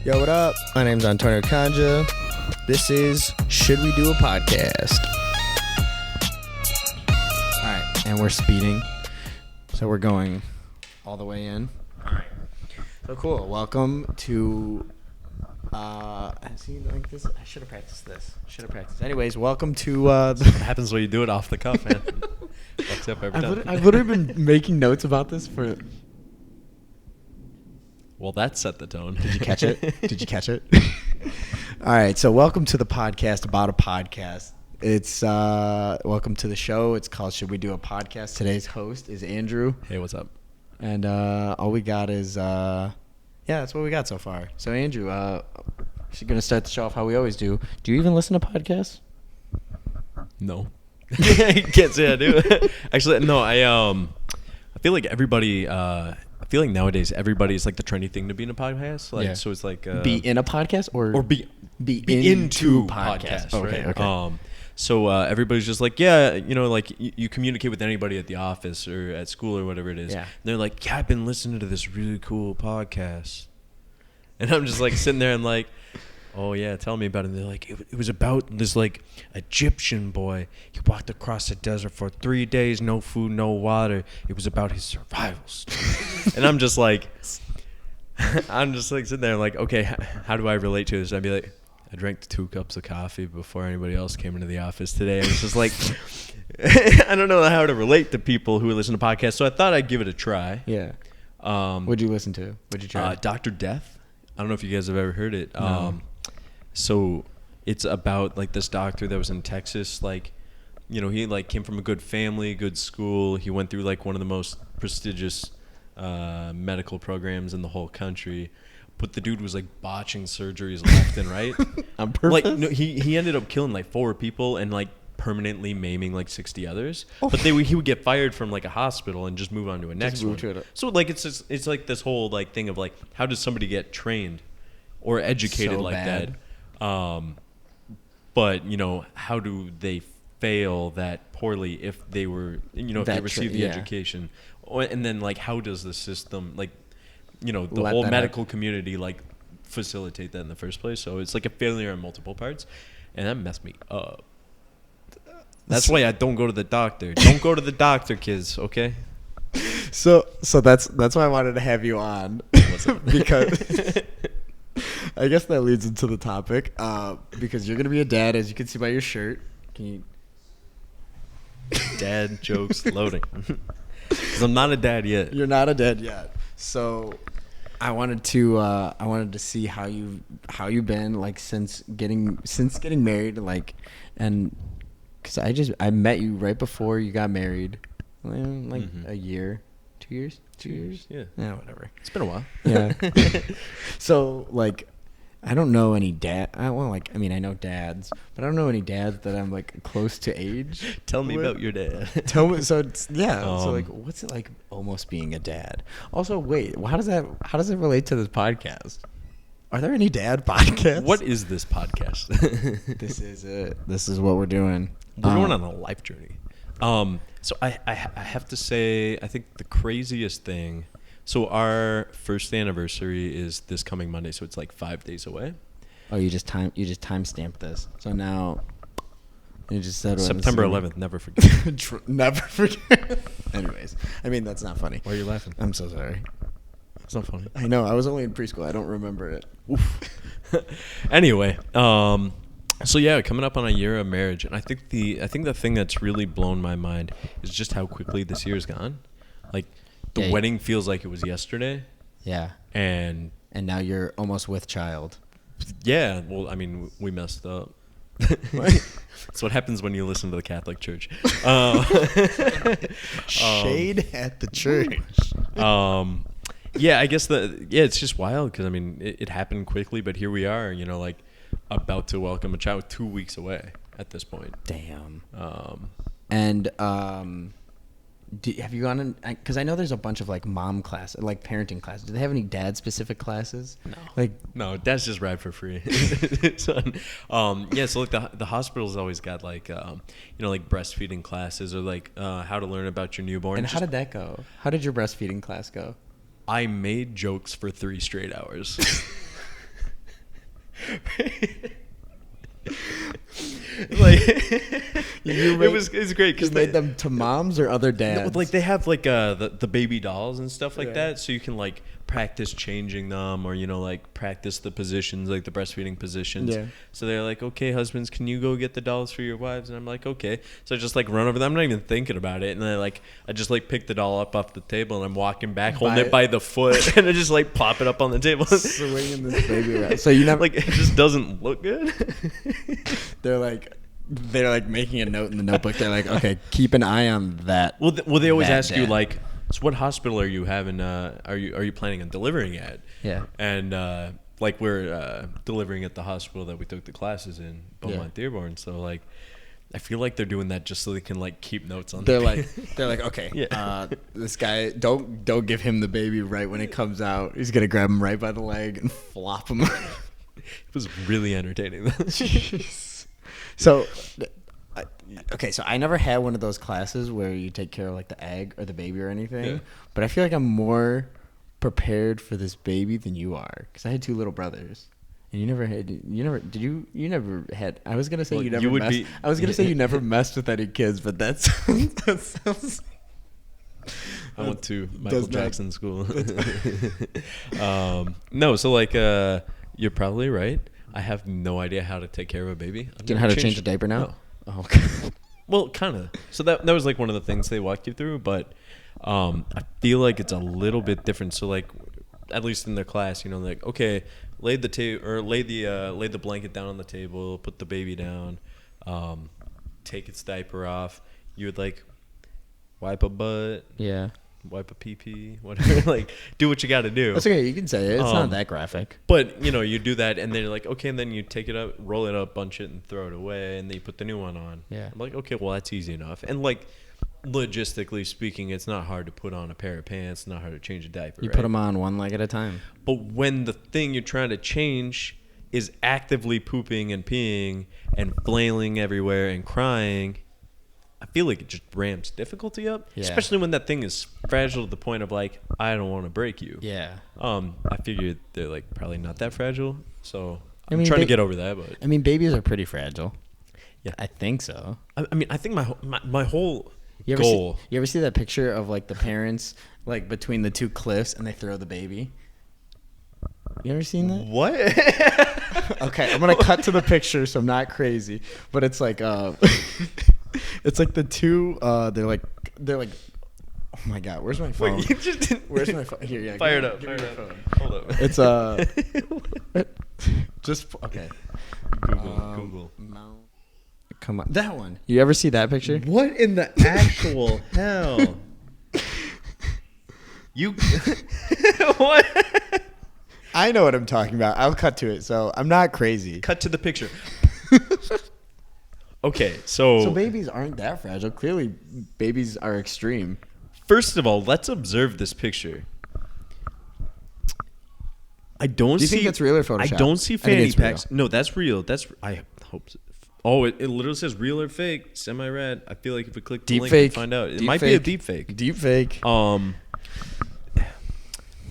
Yo, what up? My name's Antonio Kanja. This is Should We Do a Podcast? All right, and we're speeding. So we're going all the way in. All right. So cool. Welcome to... see, like this? I should have practiced this. Anyways, welcome to... What happens when you do it off the cuff, man? Fucks up every time. I've literally been making notes about this for... Well, that set the tone. Did you catch it? All right, so welcome to the podcast about a podcast. It's welcome to the show. It's called Should We Do a Podcast? Today's host is Andrew. Hey, what's up? And all we got is that's what we got so far. So Andrew, she's gonna start the show off how we always do. Do you even listen to podcasts? No. I can't say I do. Actually, no. I feel like everybody. I feel like nowadays everybody's like the trendy thing to be in a podcast. Like, so it's like be in a podcast or be into podcasts. Okay. So everybody's just like, like you communicate with anybody at the office or at school or whatever it is. Yeah. And they're like, yeah, I've been listening to this really cool podcast. And I'm just like sitting there and like, oh yeah, tell me about it. And they're like, it was about this like Egyptian boy. He walked across the desert for 3 days, no food, no water. It was about his survival story. And I'm just like sitting there like, okay, how do I relate to this? I'd be like, I drank 2 cups of coffee before anybody else came into the office today. And it's just like, I don't know how to relate to people who listen to podcasts. So I thought I'd give it a try. Yeah. What'd you listen to? What'd you try? Dr. Death. I don't know if you guys have ever heard it. No. So it's about like this doctor that was in Texas. Like, he like came from a good family, good school. He went through like one of the most prestigious medical programs in the whole country. But the dude was like botching surgeries left and right. On purpose? Like, no, he ended up killing like 4 people and like permanently maiming like 60 others. Oh. But he would get fired from like a hospital and just move on to a next one. So like it's like this whole like thing of like, how does somebody get trained or educated so like bad. that? But how do they fail that poorly if they were if they received the education? And then like, how does the system like the whole medical community like facilitate that in the first place? So it's like a failure on multiple parts, and that messed me up. That's why I don't go to the doctor. Don't go to the doctor, kids. Okay. So that's why I wanted to have you on. Because I guess that leads into the topic. Because you're gonna be a dad, as you can see by your shirt. Can you? Dad jokes loading. Because I'm not a dad yet. You're not a dad yet. So I wanted to see how you've been like since getting married, like, and because I met you right before you got married, like a year, 2 years, 2 years, yeah, whatever. It's been a while. Yeah. So like, I don't know any I know dads, but I don't know any dads that I'm like close to age. Tell me about your dad. Tell me. So so like, what's it like almost being a dad? Also, wait, how does that relate to this podcast? Are there any dad podcasts? What is this podcast? This is it. This is what we're doing. We're going on a life journey. So I have to say, I think the craziest thing. So our first anniversary is this coming Monday, so it's like 5 days away. Oh, you just time stamped this. So now you just said September 11th. Never forget. Never forget. Anyways, I mean, that's not funny. Why are you laughing? I'm so sorry. It's not funny. I know. I was only in preschool. I don't remember it. Oof. Anyway, so yeah, coming up on a year of marriage, and I think the thing that's really blown my mind is just how quickly this year's gone. Like, the wedding feels like it was yesterday. Yeah. And now you're almost with child. Yeah. Well, I mean, we messed up. That's what happens when you listen to the Catholic Church. Shade at the church. Yeah, I guess it's just wild because I mean it happened quickly, but here we are, like about to welcome a child 2 weeks away at this point. Damn. Have you gone in? Because I know there's a bunch of like mom class, like parenting classes. Do they have any dad specific classes? No, dads just ride for free. So like the hospital's always got like like breastfeeding classes or like how to learn about your newborn. And how did that go? How did your breastfeeding class go? I made jokes for 3 straight hours. Like it's great because they made them to moms or other dads. Like they have like the baby dolls and stuff like that, so you can like practice changing them, or like practice the positions, like the breastfeeding positions. Yeah. So they're like, okay, husbands, can you go get the dolls for your wives? And I'm like, okay. So I just like run over them. I'm not even thinking about it, and then I just like pick the doll up off the table, and I'm walking back, holding it by the foot, and I just like pop it up on the table, swinging this baby around. So you never like it just doesn't look good. They're like making a note in the notebook. They're like, okay, keep an eye on that. Well, they always ask you like, so what hospital are you having? Are you planning on delivering at? Yeah. And like we're delivering at the hospital that we took the classes in, Beaumont Dearborn. So like, I feel like they're doing that just so they can like keep notes on. They're like, okay, this guy, don't give him the baby right when it comes out. He's gonna grab him right by the leg and flop him. It was really entertaining. Jeez. So, okay, so I never had one of those classes where you take care of like the egg or the baby or anything, but I feel like I'm more prepared for this baby than you are, because I had 2 little brothers, and you never had. I was gonna say you never. I was gonna say you never messed with any kids, but that sounds. I went to Michael Jackson school. No, so like you're probably right. I have no idea how to take care of a baby. Do you know how to change a diaper now? No. Oh, okay. Well, kind of. So that was like one of the things they walk you through, but I feel like it's a little bit different. So like, at least in their class, like, okay, lay the blanket down on the table, put the baby down, take its diaper off. You would like wipe a butt. Yeah. Wipe a pee-pee, whatever. Like, do what you got to do. That's okay. You can say it. It's not that graphic. But, you do that, and then you're like, okay, and then you take it up, roll it up, bunch it, and throw it away, and then you put the new one on. Yeah. I'm like, okay, well, that's easy enough. And, like, logistically speaking, it's not hard to put on a pair of pants. It's not hard to change a diaper, You put them on one leg at a time. But when the thing you're trying to change is actively pooping and peeing and flailing everywhere and crying, I feel like it just ramps difficulty up, especially when that thing is fragile to the point of like, I don't want to break you. Yeah. I figured they're like probably not that fragile, so I'm trying to get over that. But I mean, babies are pretty fragile. Yeah, I think so. I mean, I think my whole goal. You ever see that picture of like the parents like between the 2 cliffs and they throw the baby? You ever seen that? What? Okay, I'm gonna cut to the picture so I'm not crazy, but it's like it's like the 2 they're like oh my god, where's my phone? Wait, where's my phone? Here, Fire it up. Hold up. It's just okay. Google. Come on, that one. You ever see that picture? What in the actual hell? You what? I know what I'm talking about. I'll cut to it, so I'm not crazy. Cut to the picture. Okay, so babies aren't that fragile. Clearly, babies are extreme. First of all, let's observe this picture. I don't Do you see. think that's real or Photoshop? I don't see fanny packs. Real. No, that's real. I hope so. Oh, it literally says real or fake, semi-rad. I feel like if we click the link, we find out. It might be a deep fake. Deep fake. I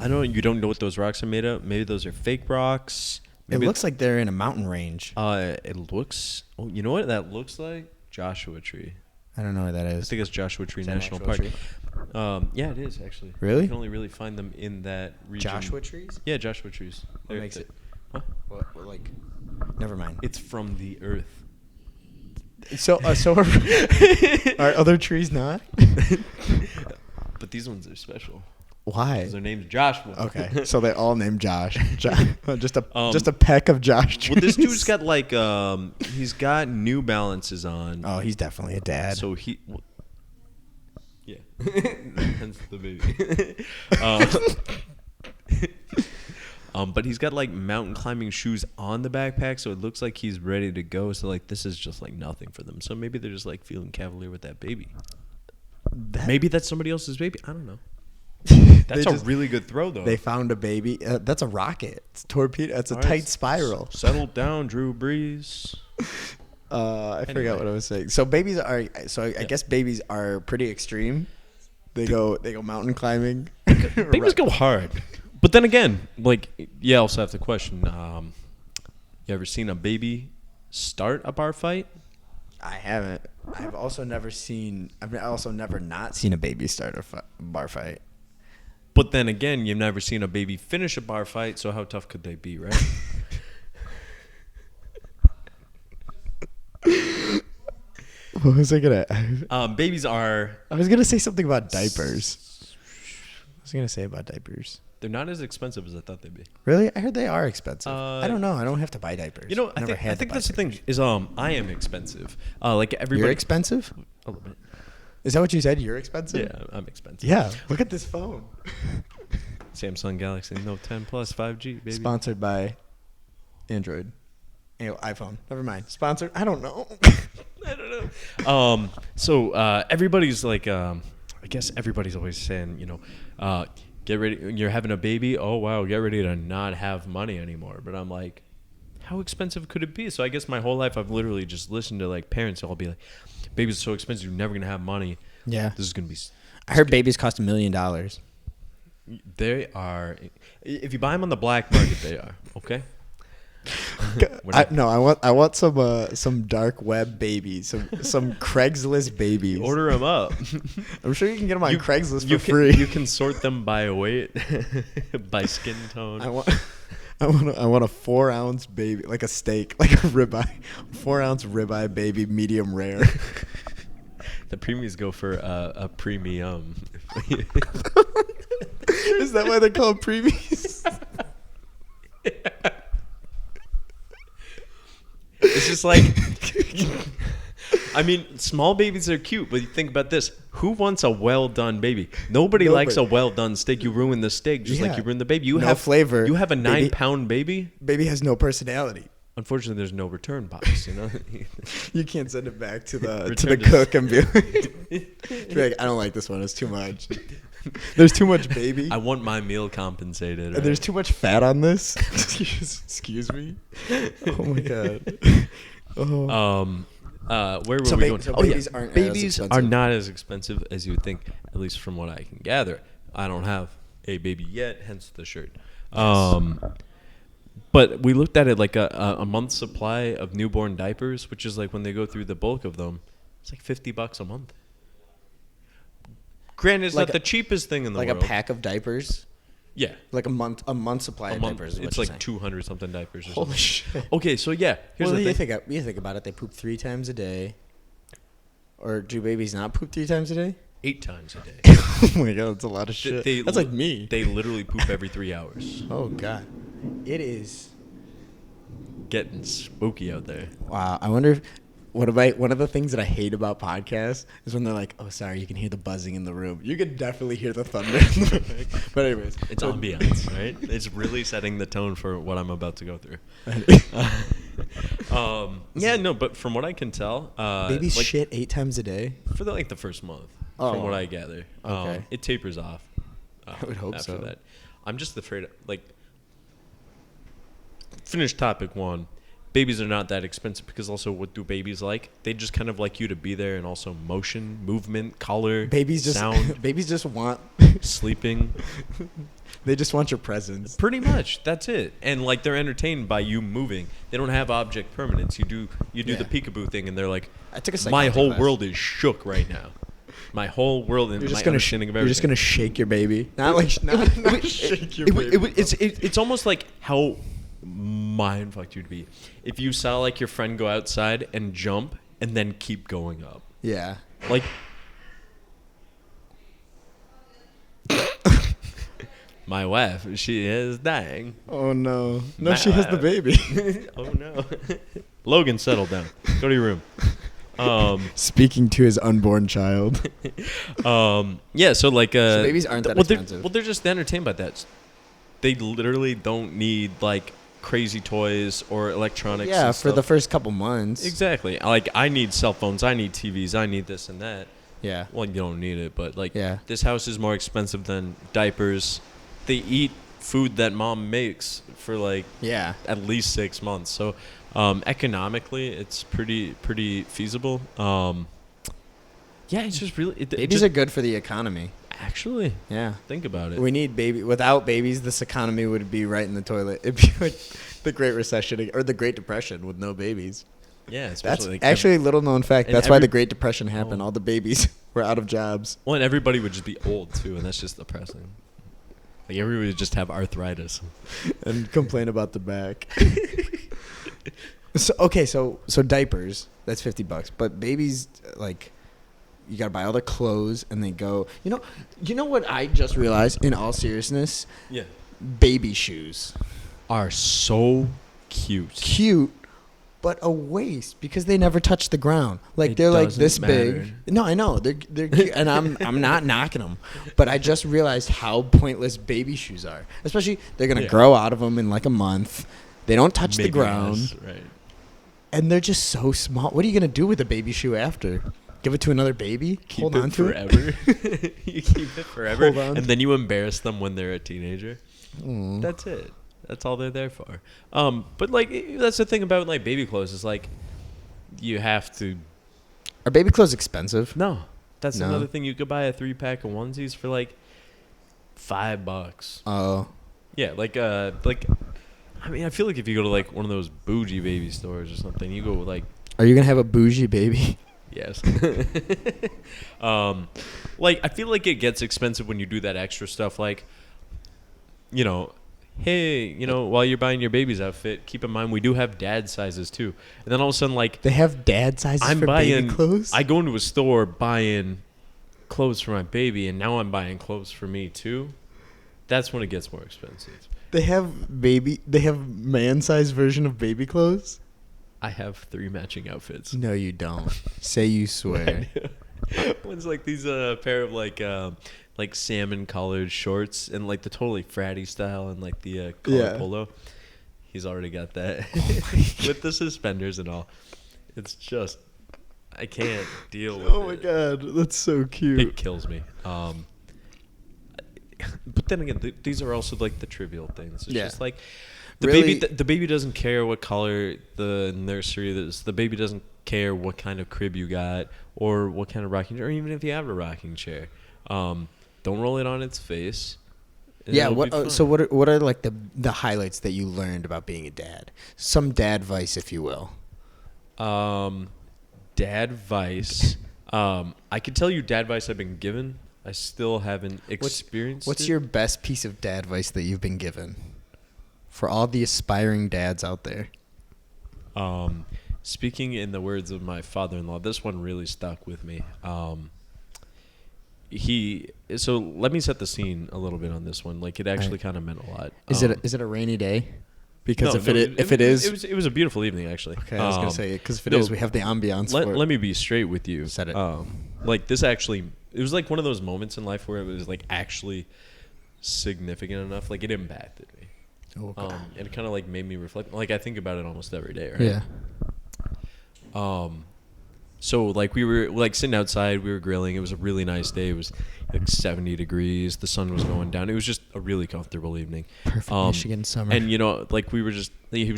don't know. You don't know what those rocks are made of. Maybe those are fake rocks. Maybe it looks like they're in a mountain range. It looks. Oh, you know what that looks like? Joshua Tree. I don't know where that is. I think it's Joshua Tree National Park. Tree? Yeah, it is actually. Really? You can only really find them in that region. Joshua trees? Yeah, Joshua trees. What makes it? What? What, like? Never mind. It's from the earth. So are other trees not? But these ones are special. Why? Because their name's Joshua. Okay, so they all named Josh. Just a peck of Josh trees. Well, this dude's got like he's got New Balances on. Oh, he's definitely a dad. So yeah, hence the baby. But he's got like mountain climbing shoes on the backpack, so it looks like he's ready to go. So like this is just like nothing for them. So maybe they're just like feeling cavalier with that baby. Maybe that's somebody else's baby. I don't know. That's a really good throw, though. They found a baby. That's a rocket. It's a torpedo. It's a All tight right, spiral. Settle down, Drew Brees. I forgot what I was saying. So babies are. So I guess babies are pretty extreme. They go mountain climbing. Babies go hard, but then again, like I also have the question: You ever seen a baby start a bar fight? I haven't. I've also never not seen a baby start a bar fight. But then again, you've never seen a baby finish a bar fight, so how tough could they be, right? What was I gonna? Babies are... I was gonna say something about diapers. I was gonna say about diapers. They're not as expensive as I thought they'd be. Really? I heard they are expensive. I don't know. I don't have to buy diapers. You know, I think that's the thing is I am expensive. Like everybody. You're expensive? A little bit. Is that what you said? You're expensive? Yeah, I'm expensive. Yeah. Look at this phone. Samsung Galaxy Note 10 Plus 5G, baby. Sponsored by Android. iPhone. Never mind. Sponsored? I don't know. I don't know. So everybody's like, I guess everybody's always saying, get ready. You're having a baby. Oh, wow. Get ready to not have money anymore. But I'm like, how expensive could it be? So I guess my whole life I've literally just listened to like parents. I'll be like, babies are so expensive. You're never going to have money. Yeah. This is going to be. I heard babies cost $1 million. They are. If you buy them on the black market, they are. Okay. I want some dark web babies, some Craigslist babies. Order them up. I'm sure you can get them on Craigslist for free. You can sort them by weight, by skin tone. I want a 4-ounce baby, like a steak, like a ribeye, 4-ounce ribeye baby, medium rare. The premiums go for a premium. Is that why they're called preemies? Yeah. It's just like, I mean, small babies are cute, but you think about this. Who wants a well-done baby? Nobody likes a well-done steak. You ruin the steak just like you ruin the baby. You have flavor. You have a 9-pound baby? Baby has no personality. Unfortunately, there's no return box, You can't send it back to the cook and be like, I don't like this one. It's too much. There's too much baby. I want my meal compensated. Right? There's too much fat on this. Excuse me. Oh my god. Where were we going? So babies are not as expensive as you would think, at least from what I can gather. I don't have a baby yet, hence the shirt. But we looked at it like a month's supply of newborn diapers, which is like when they go through the bulk of them, it's like $50 a month. Granted, it's not the cheapest thing in the world. Like a pack of diapers? Yeah. Like a month supply of diapers. It's like 200 something diapers or something. Holy shit. Okay, so yeah. Here's the thing. You think about it, they poop 3 times a day. Or do babies not poop 3 times a day? 8 times a day. Oh my god, that's a lot of shit. That's like me. They literally poop every 3 hours. Oh god. It is getting spooky out there. Wow. I wonder if one of the things that I hate about podcasts is when they're like, "Oh, sorry, you can hear the buzzing in the room." You can definitely hear the thunder in the room. But anyways, it's ambiance, right? It's really setting the tone for what I'm about to go through. Yeah, no, but from what I can tell, babies shit 8 times a day for the first month. From what I gather, okay. It tapers off. I would hope after so. That, I'm just afraid. Finish topic 1. Babies are not that expensive because also what do babies like? They just kind of like you to be there and also motion, movement, color, sound. Babies just want sleeping. They just want your presence. Pretty much. That's it. And they're entertained by you moving. They don't have object permanence. You do the peekaboo thing and they're like, I took a my whole world is shook right now. My whole world and my understanding of everything. You're just gonna shake your baby. Not shake your baby. It's almost like how mind fucked you'd be if you saw your friend go outside and jump and then keep going up. Yeah. My wife, she is dying. Oh no. No, she has the baby. Oh no. Logan, settle down. Go to your room. Speaking to his unborn child. Yeah, so so babies aren't that expensive. They're just entertained by that. They literally don't need crazy toys or electronics. Yeah, for the first couple months. Exactly. I need cell phones, I need TVs, I need this and that. Yeah. Well, you don't need it, but yeah. This house is more expensive than diapers. They eat food that mom makes for at least 6 months. So economically, it's pretty feasible. Yeah, it's just really babies are good for the economy. Actually, Yeah. think about it. We need without babies, this economy would be right in the toilet. It'd be like the Great Recession or the Great Depression with no babies. Yeah, That's especially like actually a little known fact. and That's why the Great Depression happened. Oh. All the babies were out of jobs. well, and everybody would just be old too, and that's just depressing. Like everybody would just have arthritis. And complain about the back. So diapers, that's $50. But babies, like, you gotta buy all their clothes, and they go. You know what I just realized? In all seriousness, Yeah, baby shoes are so cute. But a waste because they never touch the ground. Like, they're like this big. No, I know they're cute, and I'm not knocking them, but I just realized how pointless baby shoes are. Especially they're gonna grow out of them in like a month. They don't touch the ground, right? and they're just so small. What are you gonna do with a baby shoe after? Give it to another baby? Hold on to it forever. You keep it forever, Hold on. and then you embarrass them when they're a teenager. Mm. That's it. That's all they're there for. But like that's the thing about like baby clothes is like you have to. Are baby clothes expensive? No, that's No. another thing. You could buy a 3-pack of onesies for like $5. Oh, Yeah, like I mean, I feel like if you go to like one of those bougie baby stores or something, you go like are you gonna have a bougie baby? yes. Like I feel like it gets expensive when you do that extra stuff. Like, hey, while you're buying your baby's outfit, keep in mind we do have dad sizes too. And then all of a sudden, like They have dad sizes I'm for buying baby clothes. I go into a store buying clothes for my baby, and now I'm buying clothes for me too. That's when it gets more expensive. They have man-sized version of baby clothes. I have 3 matching outfits. No, you don't. Say you swear. One's like these pair of like salmon collared shorts and like the totally fratty style and like the collar polo. He's already got that with the suspenders and all. It's just I can't deal with it. Oh my god, that's so cute. It kills me. But then again, these are also like the trivial things. It's just like the baby doesn't care what color the nursery is. The baby doesn't care what kind of crib you got or what kind of rocking chair, or even if you have a rocking chair. Don't roll it on its face. Yeah. What are like the highlights that you learned about being a dad? Some dad advice, if you will. Dad advice. I can tell you dad advice I've been given. I still haven't experienced What's your best piece of dad advice that you've been given? For all the aspiring dads out there. Speaking in the words of my father-in-law, this one really stuck with me. So let me set the scene a little bit on this one. Like it actually kind of meant a lot. Is it a rainy day? Because no, if it is, it was a beautiful evening actually. Okay, I was gonna say because if it is, we have the ambiance. Let me be straight with you. Said it. Like this actually, it was like one of those moments in life where it was like actually significant enough. Like it impacted me. Oh, okay. And it kind of like made me reflect. Like I think about it almost every day. Right? Yeah. So like we were like sitting outside, we were grilling. It was a really nice day. It was like 70 degrees. The sun was going down. It was just a really comfortable evening. Perfect Michigan summer. And like he was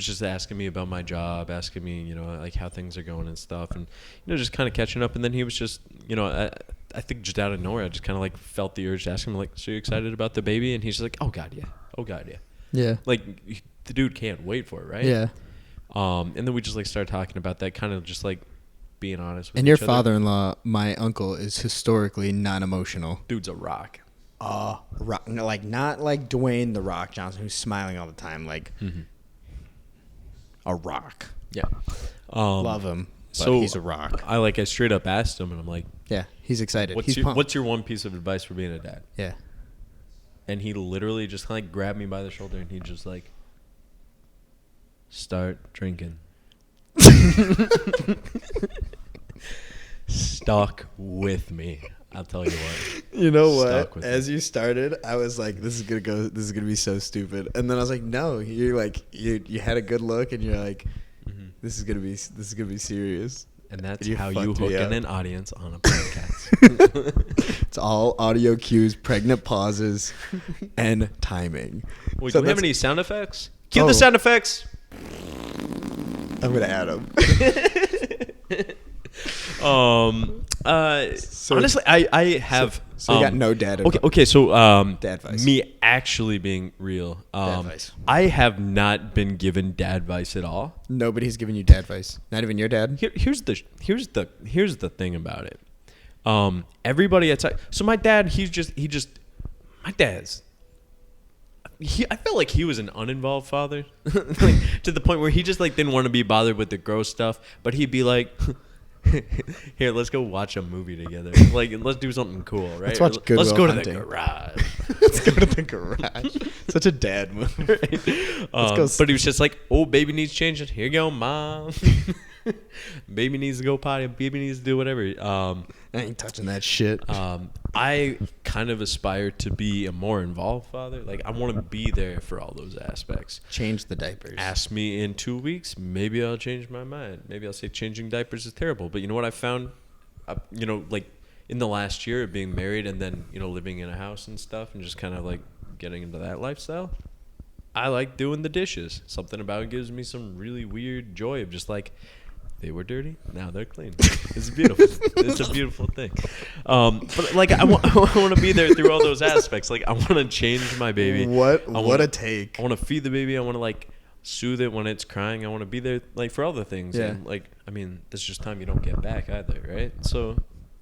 just asking me about my job, asking me, like how things are going and stuff, and just kind of catching up. And then he was just, I think just out of nowhere, I just kind of like felt the urge to ask him like, "So you excited about the baby?" And he's just like, "Oh God, yeah. Oh God, yeah." Yeah. Like the dude can't wait for it, right? Yeah. And then we just like started talking about that, kind of just like being honest with And each your other. father-in-law, my uncle, is historically non-emotional. Dude's a rock. Rock, no, like not like Dwayne the Rock Johnson, who's smiling all the time, like a rock. Yeah. Love him, but So he's a rock. I straight up asked him, and I'm like, Yeah, he's excited. What's He's your, pumped. what's your one piece of advice for being a dad? Yeah. And he literally just kind of like grabbed me by the shoulder, and he just like, start drinking. Stuck with me. I'll tell you what. You know Stuck what? with As you started, I was like, "This is gonna be so stupid." And then I was like, "No, you're like, you had a good look, and you're like, this is gonna be serious." And that's You how you fucked me hook in up. an audience on a podcast. It's all audio cues, pregnant pauses, and timing. Wait, So do we have that's- any sound effects? Cue Oh. the sound effects. I'm gonna add them. Honestly, I have. So you got no dad advice. Okay. So dad advice. Me actually being real. Dad advice. I have not been given dad advice at all. Nobody's giving you dad advice. Not even your dad. Here's the thing about it. Everybody at so my dad, my dad's. I felt like he was an uninvolved father, like, to the point where he just like didn't want to be bothered with the gross stuff. But he'd be like, "Here, let's go watch a movie together. Like, let's do something cool, right? Let's watch Good Let's Will go Hunting. to the garage. Let's go to the garage." Such a dad move. Right? But he was just like, "Oh, baby needs changing. Here you go, mom. Baby needs to go potty. Baby needs to do whatever." I ain't touching that shit. I kind of aspire to be a more involved father. Like, I want to be there for all those aspects. Change the diapers. Ask me in 2 weeks. Maybe I'll change my mind. Maybe I'll say changing diapers is terrible. But you know what I found? Like in the last year of being married and then, living in a house and stuff and just kind of like getting into that lifestyle. I like doing the dishes. Something about it gives me some really weird joy of just like, they were dirty, now they're clean. It's beautiful. It's a beautiful thing. But like I want to be there through all those aspects. Like I want to change my baby. What a take. I want to feed the baby. I want to like soothe it when it's crying. I want to be there like for all the things. Yeah. And like this is just time you don't get back either, right? So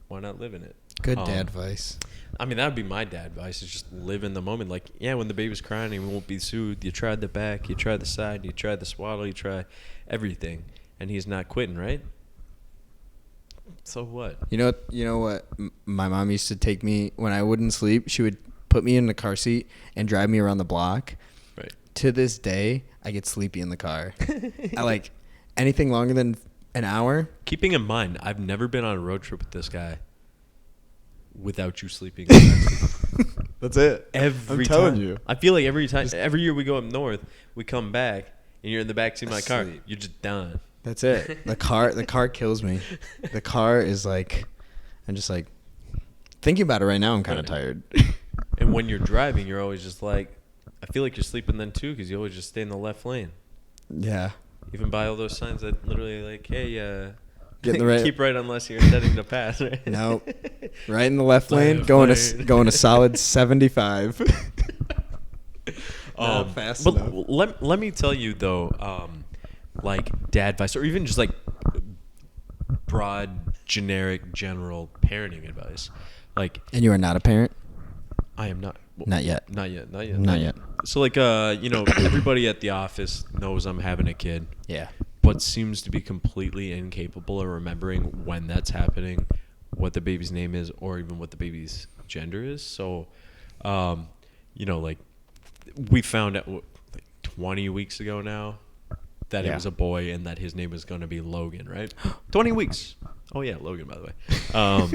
why not live in it? Good dad advice. That would be my dad advice, is just live in the moment. Like, yeah, when the baby's crying and won't be soothed, you try the back, you try the side, you try the swaddle, you try everything. And he's not quitting, right? So what? You know what? My mom used to take me when I wouldn't sleep. She would put me in the car seat and drive me around the block. Right. To this day, I get sleepy in the car. I like anything longer than an hour. Keeping in mind, I've never been on a road trip with this guy without you sleeping. In the That's it. I'm telling you. I feel like every year we go up north, we come back, and you're in the backseat of my car. You're just done. That's it. The car kills me. The car is like, I'm just like, thinking about it right now, I'm kind of tired. And when you're driving, you're always just like, I feel like you're sleeping then too, because you always just stay in the left lane. Yeah. Even by all those signs that literally like, hey, get in the right. Keep right unless you're setting to pass. Right? No, right in the left lane, going a solid 75. Fast but enough. let me tell you though, like dad advice, or even just like broad, generic, general parenting advice. Like, and you are not a parent? I am not. Not yet. Not yet. So like, everybody at the office knows I'm having a kid. Yeah. But seems to be completely incapable of remembering when that's happening, what the baby's name is, or even what the baby's gender is. So, like we found out like 20 weeks ago now that it was a boy and that his name was going to be Logan, right? 20 weeks. Oh, yeah, Logan, by the way. I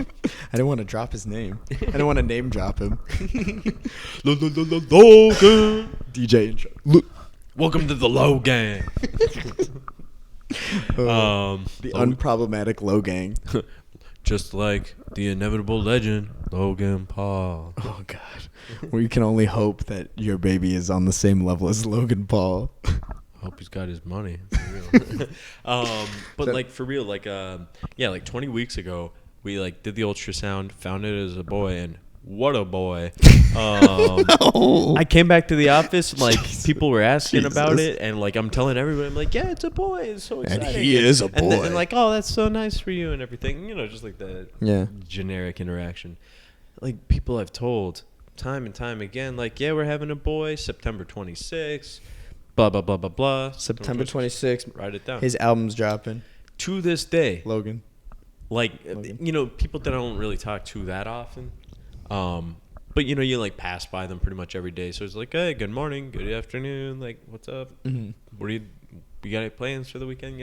didn't want to drop his name. I didn't want to name drop him. Logan. DJ intro. Welcome to the Logan. The unproblematic Logang. Just like the inevitable legend, Logan Paul. Oh, God. We can only hope that your baby is on the same level as Logan Paul. I hope he's got his money. For real. But like for real, like 20 weeks ago, we like did the ultrasound, found it as a boy, and what a boy. No. I came back to the office and like people were asking Jesus. about it, and like I'm telling everybody, I'm like, yeah, it's a boy. It's so exciting. And he is a boy. And like, oh, that's so nice for you and everything. Just like the generic interaction. Like people I've told time and time again, like, yeah, we're having a boy, September 26th. Blah, blah, blah, blah, blah. September 26th. Write it down. His album's dropping. To this day. Logan. Like, people that I don't really talk to that often. But, you like pass by them pretty much every day. So it's like, hey, good morning, good afternoon. Like, what's up? Mm-hmm. What do you got any plans for the weekend?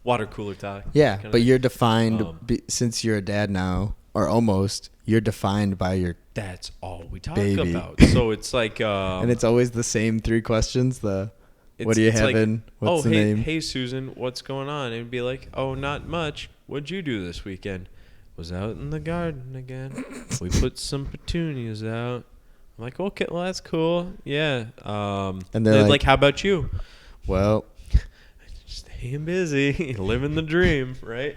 Water cooler talk. Yeah, but you're defined, since you're a dad now, or almost, you're defined by your That's all we talk baby. About. So it's like... and it's always the same three questions. What are you having? Like, what's the name? Hey, Susan, what's going on? And it'd be like, oh, not much. What'd you do this weekend? Was out in the garden again. We put some petunias out. I'm like, okay, well, that's cool. Yeah. And they're like, how about you? Well, staying busy, living the dream, right?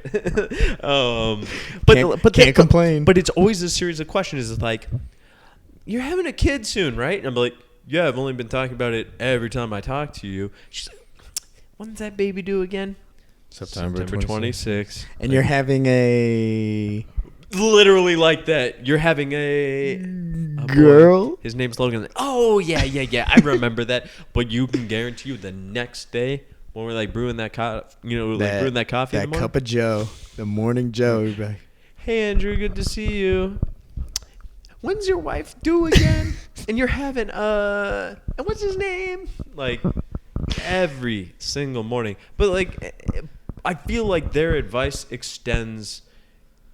Can't complain. But it's always a series of questions. It's like, you're having a kid soon, right? And I'm like, yeah, I've only been talking about it every time I talk to you. She's like, when's that baby due again? September 26th. And you're having a... Literally like that. You're having a girl? Boy. His name's Logan. Oh, yeah. I remember that. But you can guarantee you the next day when we're like brewing that coffee, brewing that coffee in the morning. That cup of Joe. The morning Joe. You're like, hey, Andrew, good to see you. When's your wife due again? And you're having, and what's his name? Like, every single morning. But, like, I feel like their advice extends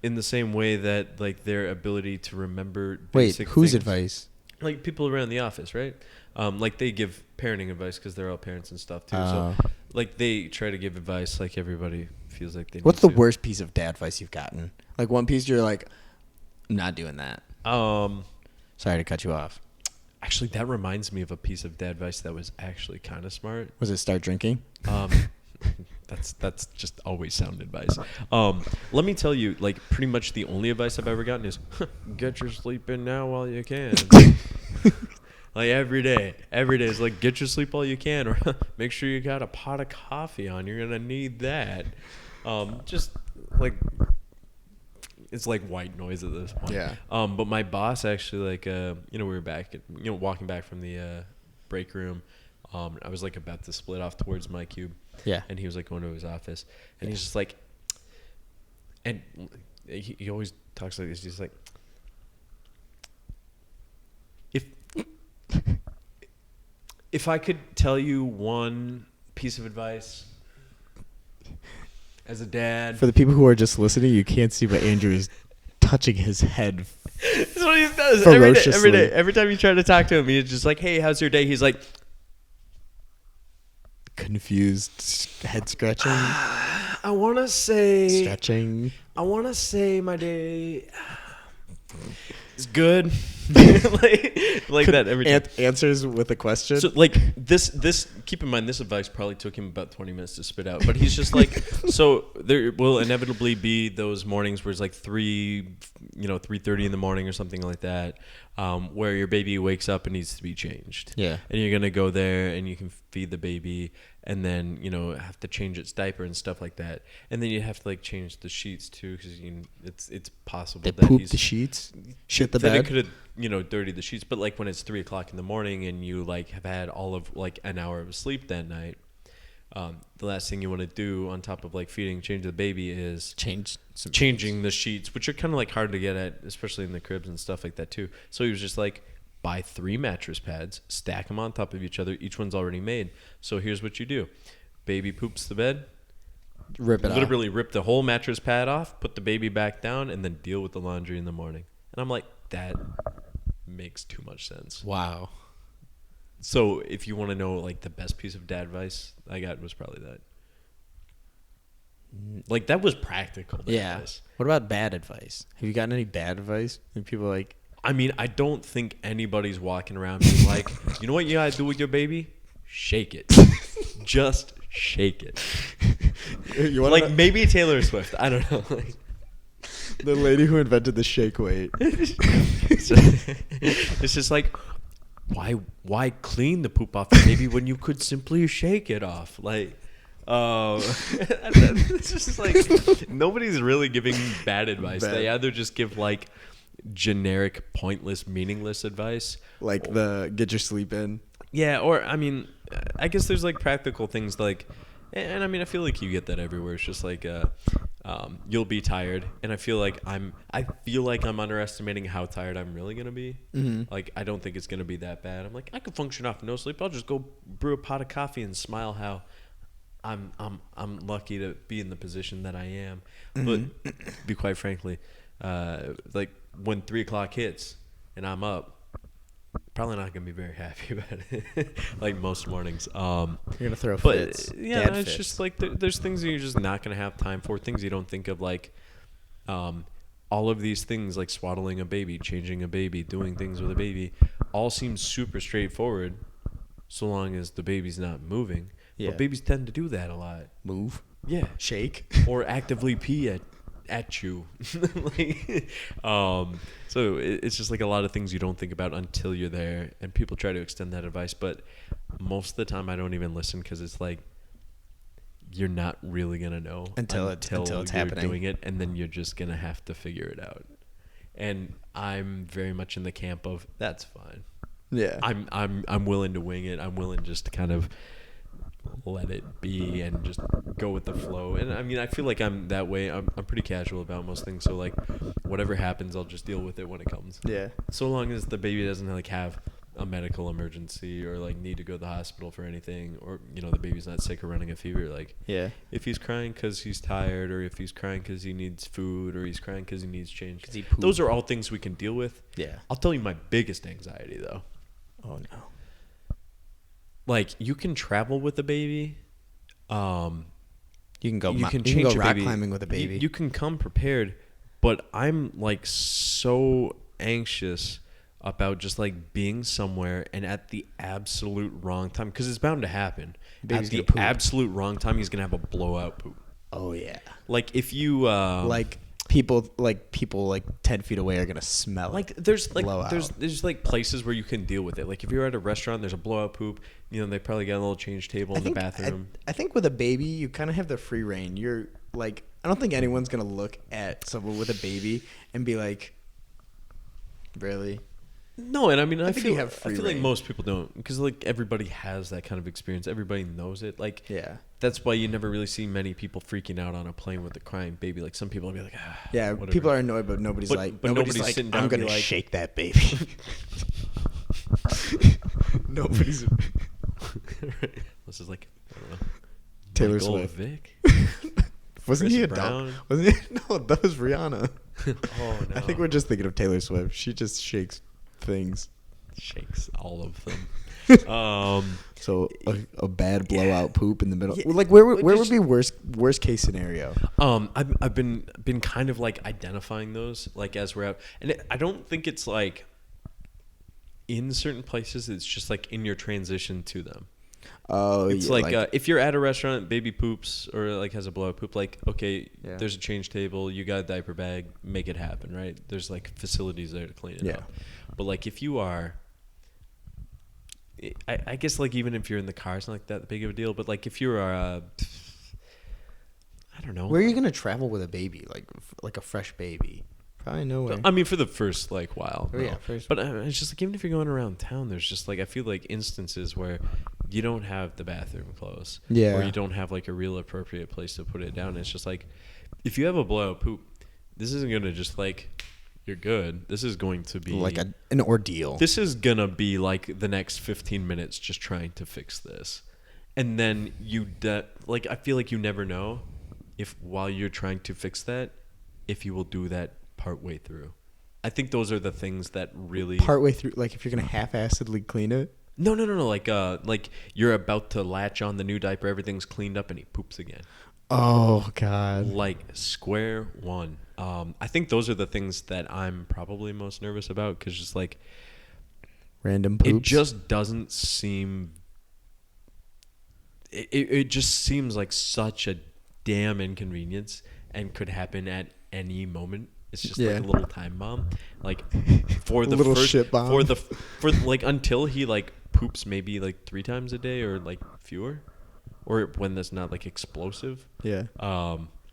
in the same way that, like, their ability to remember basic whose things. advice? Like, people around the office, right? Like, they give parenting advice because they're all parents and stuff, too. So, like, they try to give advice like everybody feels like they need What's the to. worst piece of dad advice you've gotten? Like, one piece you're like, I'm not doing that. Sorry to cut you off. Actually, that reminds me of a piece of dad advice that was actually kind of smart. Was it start drinking? That's just always sound advice. Let me tell you, like, pretty much the only advice I've ever gotten is get your sleep in now while you can. Like every day is like get your sleep while you can, or make sure you got a pot of coffee on. You're gonna need that. Just like it's like white noise at this point. Yeah. But my boss actually, like, we were back, walking back from the break room. I was like about to split off towards my cube. Yeah. And he was like going to his office, and he's just like, and he always talks like this. He's like, if I could tell you one piece of advice as a dad. For the people who are just listening, you can't see, but Andrew is touching his head. That's what he does ferociously. every day. Every time you try to talk to him, he's just like, hey, how's your day? He's like, confused, head scratching. I want to say stretching. I want to say my day is good. like that every time. Answers with a question. So like this keep in mind, this advice probably took him about 20 minutes to spit out, but he's just like, so there will inevitably be those mornings where it's like 3:30 in the morning or something like that, where your baby wakes up and needs to be changed. Yeah. And you're gonna go there and you can feed the baby, and then have to change its diaper and stuff like that, and then you have to like change the sheets too, because it's possible they that poop the sheets, shit the bed. It could have dirtied the sheets, but like when it's 3:00 in the morning and you like have had all of like an hour of sleep that night, the last thing you want to do on top of like changing the baby is changing the sheets, which are kind of like hard to get at, especially in the cribs and stuff like that too. So he was just like, buy 3 mattress pads, stack them on top of each other. Each one's already made. So here's what you do. Baby poops the bed. Literally rip the whole mattress pad off, put the baby back down, and then deal with the laundry in the morning. And I'm like, that makes too much sense. Wow. So if you want to know like the best piece of dad advice I got was probably that. Like that was practical. Yeah. Advice. What about bad advice? Have you gotten any bad advice? And people like, I mean, I don't think anybody's walking around being like, you know what you gotta do with your baby? Shake it. Just shake it. You want like maybe Taylor Swift. I don't know. Like, the lady who invented the shake weight. It's just like, why clean the poop off the baby when you could simply shake it off? Like, it's just like nobody's really giving bad advice. They either just give like generic, pointless, meaningless advice, like the get your sleep in. Yeah, or I mean, I guess there's like practical things like, and I mean, I feel like you get that everywhere. It's just like, you'll be tired, and I feel like I'm underestimating how tired I'm really gonna be. Mm-hmm. Like, I don't think it's gonna be that bad. I'm like, I could function off no sleep. I'll just go brew a pot of coffee and smile how I'm lucky to be in the position that I am. Mm-hmm. But be quite frankly, like when 3:00 hits and I'm up, probably not gonna be very happy about it. Like most mornings. You're gonna throw fits. Yeah, Dad it's fits. Just like there's things that you're just not gonna have time for. Things you don't think of, like all of these things, like swaddling a baby, changing a baby, doing things with a baby, all seem super straightforward, so long as the baby's not moving. Yeah. But babies tend to do that a lot. Move. Yeah. Shake. Or actively pee at you. Like, so it's just like a lot of things you don't think about until you're there, and people try to extend that advice, but most of the time I don't even listen, because it's like you're not really gonna know until it's you're happening. doing it, and then you're just gonna have to figure it out. And I'm very much in the camp of that's fine. Yeah. I'm willing to wing it. I'm willing just to kind of let it be and just go with the flow. And I mean, I feel like I'm that way. I'm pretty casual about most things. So like, whatever happens, I'll just deal with it when it comes. Yeah. So long as the baby doesn't like have a medical emergency or like need to go to the hospital for anything, or the baby's not sick or running a fever. Like, yeah. If he's crying because he's tired, or if he's crying because he needs food, or he's crying because he needs change, 'Cause he pooped. those are all things we can deal with. Yeah. I'll tell you my biggest anxiety though. Oh no. Like, you can travel with a baby. You can go. You can change change rock baby. climbing with a baby. You can come prepared, but I'm like so anxious about just like being somewhere and at the absolute wrong time, because it's bound to happen. Baby's At the gonna poop. absolute wrong time, he's gonna have a blowout poop. Oh yeah. Like if you like people 10 feet away are gonna smell like it. there's like Blowout. there's like places where you can deal with it. Like if you're at a restaurant, there's a blowout poop. They probably got a little change table in the bathroom. I think with a baby, you kind of have the free reign. You're like, I don't think anyone's gonna look at someone with a baby and be like, really? No, and I mean, I think you feel have free like reign. most people don't, because like everybody has that kind of experience. Everybody knows it. Like, Yeah. that's why you never really see many people freaking out on a plane with a crying baby. Like some people will be like, Yeah, whatever. people are annoyed, but nobody's But like, nobody's sitting down I'm and be gonna like- shake that baby. Nobody's. This is like, I don't know, Taylor Michael Swift. Vick. Wasn't Chris he a Brown. dog? Wasn't he? No, that was Rihanna. Oh no! I think we're just thinking of Taylor Swift. She just shakes things. shakes all of them. So a bad blowout poop in the middle. Yeah, Like where just- would be worst case scenario? I've been kind of like identifying those like as we're out, and I don't think it's like in certain places. It's just like in your transition to them. Oh, It's yeah, like if you're at a restaurant, baby poops or like has a blowout poop, like, okay, Yeah. there's a change table, you got a diaper bag, make it happen, right? There's like facilities there to clean it Yeah. up. But like if you are, I guess like even if you're in the car, it's not like that big of a deal. But like if you're, I don't know. where are you gonna travel with a baby? Like a fresh baby? Probably nowhere. I mean, for the first like while. Oh, no. yeah, first- But it's just like even if you're going around town, there's just like I feel like instances where you don't have the bathroom close, Yeah. or you don't have like a real appropriate place to put it down. It's just like if you have a blowout poop, this isn't gonna just like you're good. This is going to be like an ordeal. This is gonna be like the next 15 minutes just trying to fix this, and then like I feel like you never know if while you're trying to fix that, if you will do that part way through. I think those are the things that really Partway through, like if you're gonna half-assedly clean it. No. Like you're about to latch on the new diaper, everything's cleaned up, and he poops again. Oh God. Like square one. I think those are the things that I'm probably most nervous about, because just like Random poops. it just doesn't seem. It just seems like such a damn inconvenience and could happen at any moment. It's just like Yeah. a little time bomb, like for the Little first shit bomb. for like until he like poops maybe like 3 times a day or like fewer, or when that's not like explosive. Yeah.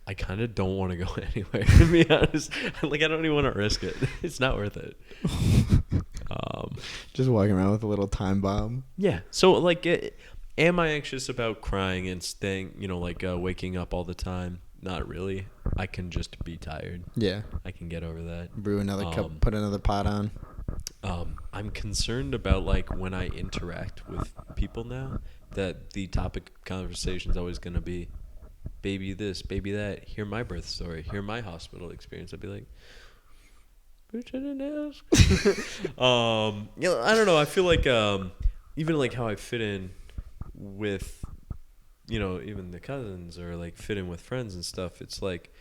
I kind of don't want to go anywhere, to be honest. Like I don't even want to risk it. It's not worth it. Just walking around with a little time bomb. Yeah. So like, am I anxious about crying and staying? Like waking up all the time? Not really. I can just be tired. Yeah. I can get over that. Brew another cup. Put another pot on. I'm concerned about like when I interact with people now, that the topic of conversation is always going to be baby this, baby that. Hear my birth story. Hear my hospital experience. I'd be like, bitch, I didn't ask. I don't know. I feel like even like how I fit in with, even the cousins, or like fit in with friends and stuff. It's like,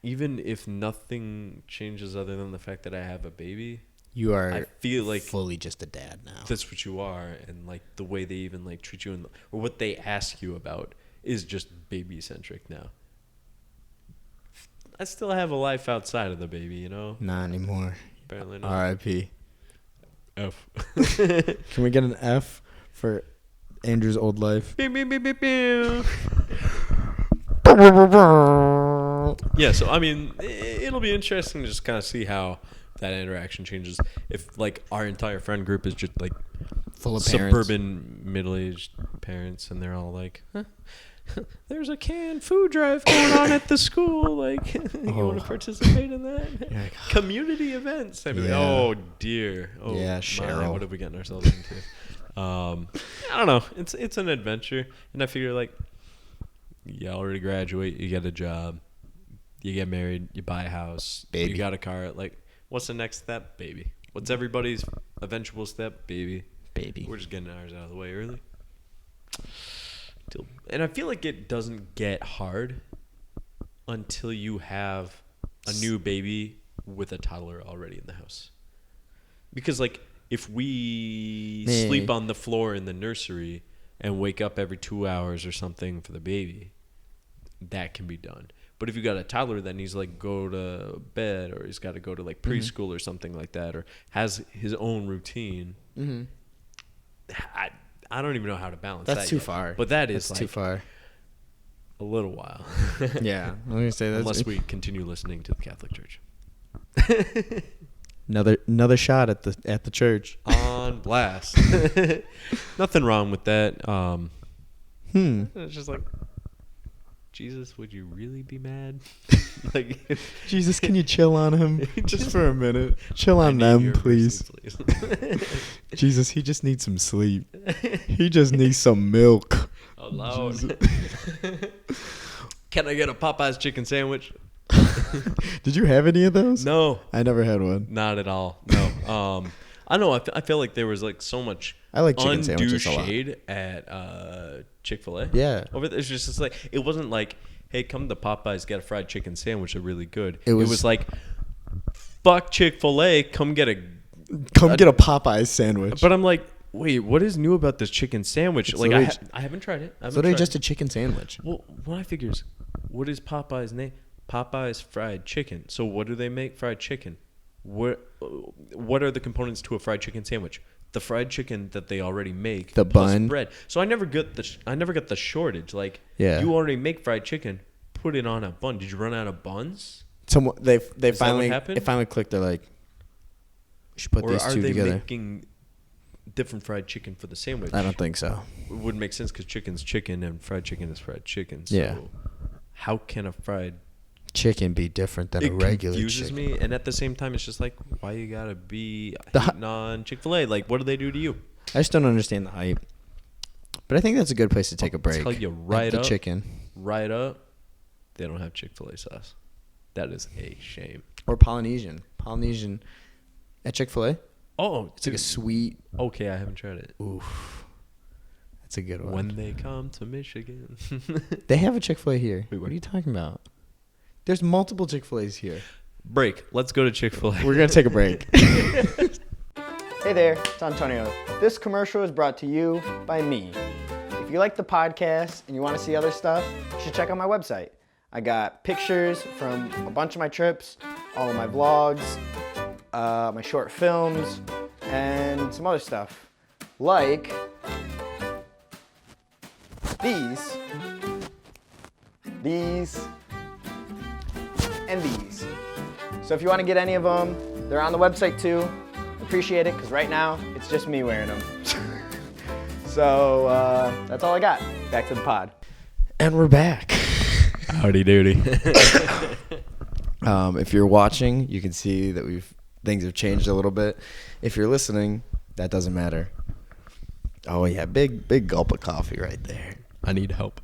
even if nothing changes other than the fact that I have a baby, You are. I feel like fully just a dad now. That's what you are, and like the way they even like treat you, or what they ask you about is just baby centric now. I still have a life outside of the baby, you know. Not anymore. Apparently not. R.I.P. F. Can we get an F for Andrew's old life? Yeah, so I mean, it'll be interesting to just kind of see how that interaction changes. If like our entire friend group is just like full of suburban middle-aged parents, and they're all like, huh? There's a canned food drive going on at the school. Like, you want to participate in that? Like, community events. I'd be like, oh dear. Oh yeah, Cheryl. What have we gotten ourselves into? I don't know. It's an adventure, and I figure like, you already graduate, you get a job, you get married, you buy a house, baby. You got a car. Like, what's the next step, baby? What's everybody's eventual step, baby? Baby. We're just getting ours out of the way early. And I feel like it doesn't get hard until you have a new baby with a toddler already in the house. Because, like, if we sleep on the floor in the nursery and wake up every 2 hours or something for the baby, that can be done. But if you got a toddler that needs to, like, go to bed, or he's got to go to, like, preschool or something like that, or has his own routine, I don't even know how to balance that. That's too far. But that's too far. A little while. Yeah. Let me say that. Unless we continue listening to the Catholic Church. Another shot at the church. On blast. Nothing wrong with that. It's just like, Jesus, would you really be mad? Like, Jesus, can you chill on him just for a minute? Chill on them, please. Jesus, he just needs some sleep. He just needs some milk. Out loud. Can I get a Popeye's chicken sandwich? Did you have any of those? No. I never had one. Not at all. No. I don't know. I feel like there was like so much undue shade at Chick-fil-A. Yeah. Over there, it's just like, it wasn't like, hey, come to Popeyes, get a fried chicken sandwich. They're really good. It was like, fuck Chick-fil-A, come get a Popeyes sandwich. But I'm like, wait, what is new about this chicken sandwich? Like, I haven't tried it. It's literally just a chicken sandwich. Well, what I figure is, what is Popeye's name? Popeye's fried chicken. So what do they make fried chicken? What are the components to a fried chicken sandwich? The fried chicken that they already make, the bun, bread. So I never got the shortage. Like, you already make fried chicken, put it on a bun. Did you run out of buns? They finally clicked. They're like, we should put these two together. Or are they making different fried chicken for the sandwich? I don't think so. It wouldn't make sense because chicken's chicken and fried chicken is fried chicken. So how can a fried chicken be different than a regular chicken? It confuses me, and at the same time, it's just like, why you gotta be hating on Chick-fil-A? Like, what do they do to you? I just don't understand the hype. But I think that's a good place to take a break. I'll tell you right up, the chicken. Right up, they don't have Chick-fil-A sauce. That is a shame. Or Polynesian at Chick-fil-A. Oh, it's like a sweet. Okay, I haven't tried it. Oof, that's a good one. When they come to Michigan, they have a Chick-fil-A here. Wait, what are you talking about? There's multiple Chick-fil-A's here. Break. Let's go to Chick-fil-A. We're going to take a break. Hey there, it's Antonio. This commercial is brought to you by me. If you like the podcast and you want to see other stuff, you should check out my website. I got pictures from a bunch of my trips, all of my vlogs, my short films, and some other stuff. Like these, and these. So if you want to get any of them, they're on the website too. Appreciate it, because right now it's just me wearing them. So that's all I got. Back to the pod. And we're back. Howdy doody. If you're watching, you can see that things have changed a little bit. If you're listening, that doesn't matter. Oh yeah, big gulp of coffee right there. I need help.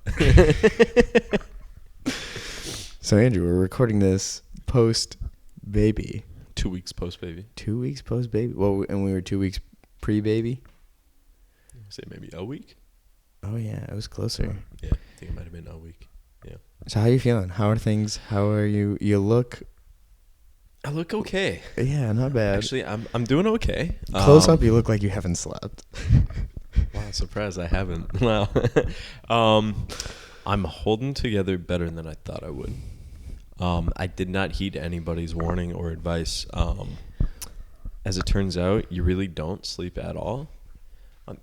So Andrew, we're recording this post-baby. 2 weeks post-baby. 2 weeks post-baby. Well, and we were 2 weeks pre-baby. Say maybe a week. Oh yeah, it was closer. Yeah, I think it might have been a week. Yeah. So how are you feeling? How are things? How are you? You look I look okay. Yeah, not bad. Actually, I'm doing okay. Close up, you look like you haven't slept. Wow, surprised I haven't. Wow. I'm holding together better than I thought I would. I did not heed anybody's warning or advice. As it turns out, you really don't sleep at all.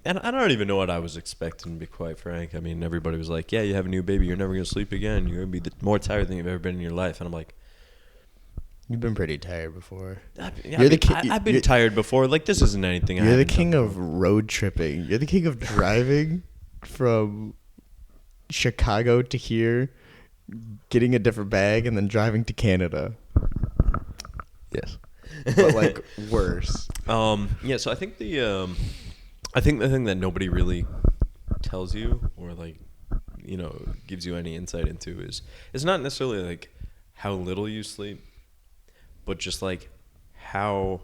And I don't even know what I was expecting, to be quite frank. I mean, everybody was like, yeah, you have a new baby. You're never going to sleep again. You're going to be more tired than you've ever been in your life. And I'm like, you've been pretty tired before. I've been tired before. Like, this isn't anything. You're the king of road tripping. You're the king of driving from Chicago to here, getting a different bag, and then driving to Canada. Yes. But, like, worse. Yeah, so I think the thing that nobody really tells you or, like, you know, gives you any insight into is not necessarily, like, how little you sleep, but just like how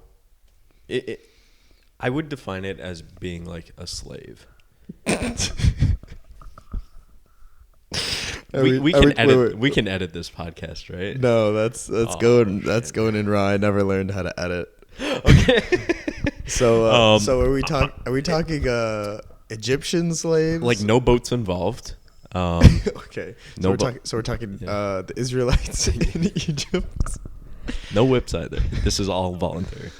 I would define it as being like a slave. We can edit this podcast, right? No, that's going in raw. I never learned how to edit. Okay. So are we talking Egyptian slaves? Like no boats involved. Okay. So we're talking the Israelites in Egypt. No whips either. This is all voluntary.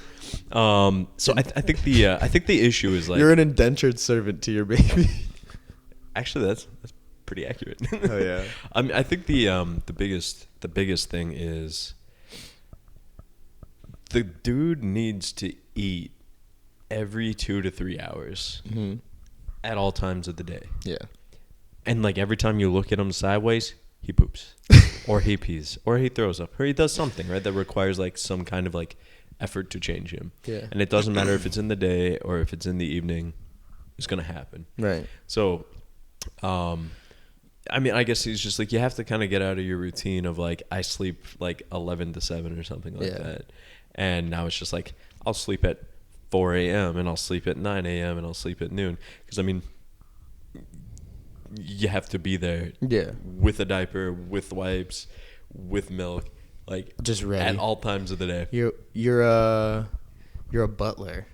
So I think the issue is like you're an indentured servant to your baby. Actually, that's pretty accurate. Oh yeah. I think the biggest thing is the dude needs to eat every 2 to 3 hours at all times of the day. Yeah. And like every time you look at him sideways, he poops or he pees or he throws up or he does something, right, that requires like some kind of like effort to change him. Yeah. And it doesn't matter if it's in the day or if it's in the evening, it's going to happen. Right. So, I mean, I guess he's just like, you have to kind of get out of your routine of like, I sleep like 11 to 7 or something like that. And now it's just like, I'll sleep at 4 a.m. and I'll sleep at 9 a.m. and I'll sleep at noon. Because, I mean, you have to be there with a diaper, with wipes, with milk, like just ready at all times of the day. You're a butler.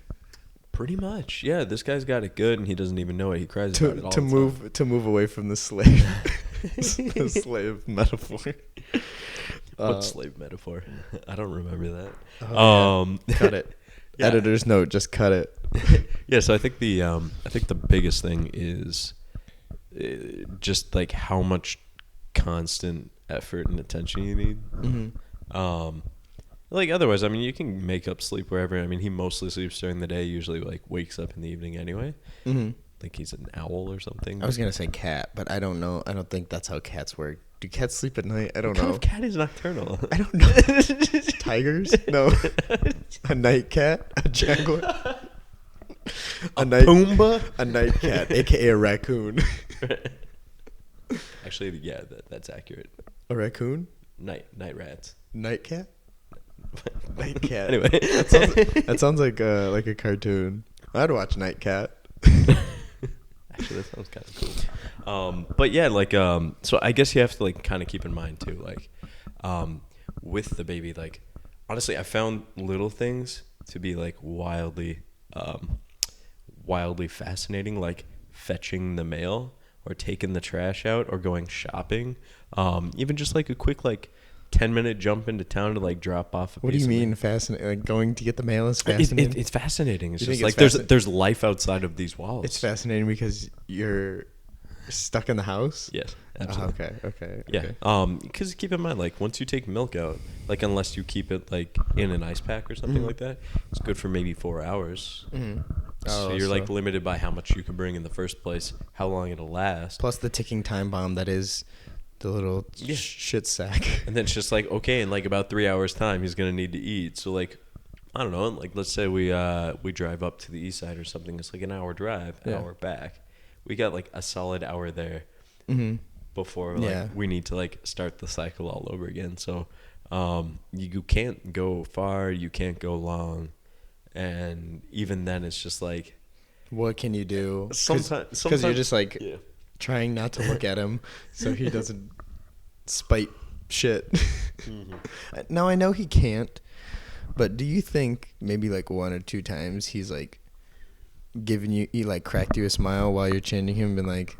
Pretty much, yeah. This guy's got it good, and he doesn't even know it. He cries about it all the time. To move away from the slave, the slave metaphor. What slave metaphor? I don't remember that. Cut it. Yeah. Editor's note: just cut it. Yeah. So I think the biggest thing is just like how much constant effort and attention you need. Mm-hmm. Like otherwise, I mean, you can make up sleep wherever. I mean, he mostly sleeps during the day. Usually, like wakes up in the evening anyway. Mm-hmm. Like he's an owl or something. I was gonna say cat, but I don't know. I don't think that's how cats work. Do cats sleep at night? I don't know. What kind of cat is nocturnal? I don't know. Tigers? No. A night cat? A jaguar? A Pumbaa? A night cat, aka a raccoon. Actually, yeah, that's accurate. A raccoon? Night rats. Night cat? Night cat. Anyway, that sounds like a cartoon. I'd watch Night Cat. Actually, that sounds kind of cool. But yeah, like so I guess you have to like kind of keep in mind too, like with the baby, like honestly, I found little things to be like wildly fascinating, like fetching the mail or taking the trash out or going shopping. Even just like a quick like 10-minute jump into town to like drop off. What do you mean fascinating? Like going to get the mail is fascinating? It's fascinating. It's just like there's life outside of these walls. It's fascinating because you're stuck in the house? Yes, absolutely. Okay. Yeah. Because keep in mind, like once you take milk out, like unless you keep it like in an ice pack or something like that, it's good for maybe 4 hours. Mm-hmm. So you're like limited by how much you can bring in the first place, how long it'll last. Plus the ticking time bomb that is the little shit sack. And then it's just like, okay, in like about 3 hours time, he's going to need to eat. So like, I don't know, like let's say we drive up to the east side or something. It's like an hour drive, an hour back. We got like a solid hour there before like we need to like start the cycle all over again. So you can't go far, you can't go long. And even then it's just like, what can you do? Sometimes because you're just like trying not to look at him so he doesn't spite shit. Mm-hmm. Now I know he can't, But do you think maybe like 1 or 2 times he's like giving you, he like cracked you a smile while you're changing him, been like,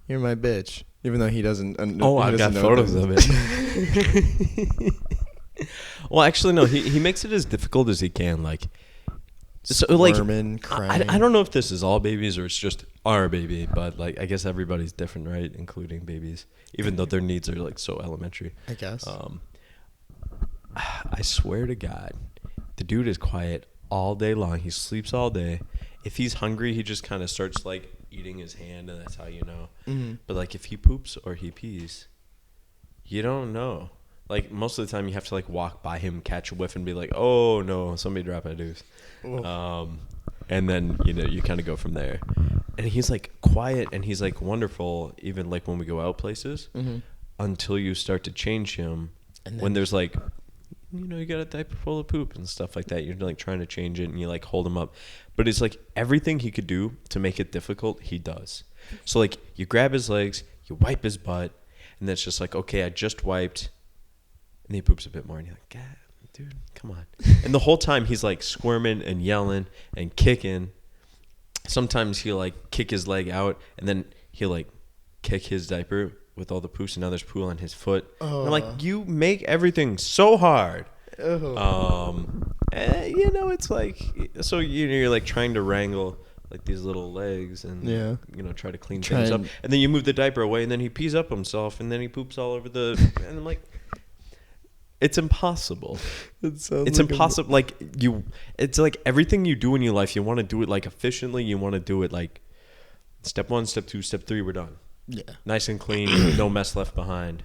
"You're my bitch," even though he doesn't. I've got photos of it. Well, actually, no. He makes it as difficult as he can. Like, so like, I don't know if this is all babies or it's just our baby, but like, I guess everybody's different, right? Including babies, even though their needs are like so elementary. I guess. I swear to God, the dude is quiet all day long. He sleeps all day. If he's hungry, he just kind of starts like eating his hand, and that's how you know. Mm-hmm. But like, if he poops or he pees, you don't know. Like, most of the time, you have to like walk by him, catch a whiff, and be like, "Oh no, somebody dropped my deuce." And then you kind of go from there. And he's like quiet, and he's like wonderful, even like when we go out places, until you start to change him. And when there's like, you got a diaper full of poop and stuff like that. You're like trying to change it, and you like hold him up. But it's like everything he could do to make it difficult, he does. So like, you grab his legs, you wipe his butt, and then it's just like, okay, I just wiped. And he poops a bit more, and you're like, God, dude, come on. And the whole time he's like squirming and yelling and kicking. Sometimes he'll like kick his leg out, and then he'll like kick his diaper with all the poos, and now there's poo on his foot. And I'm like, you make everything so hard. It's like, so you're like trying to wrangle like these little legs and try to clean things up, and then you move the diaper away, and then he pees up himself, and then he poops all over and I'm like, it's impossible. It's impossible. It's like everything you do in your life, you want to do it like efficiently. You want to do it like step 1, step 2, step 3, we're done. Yeah. Nice and clean, no mess left behind.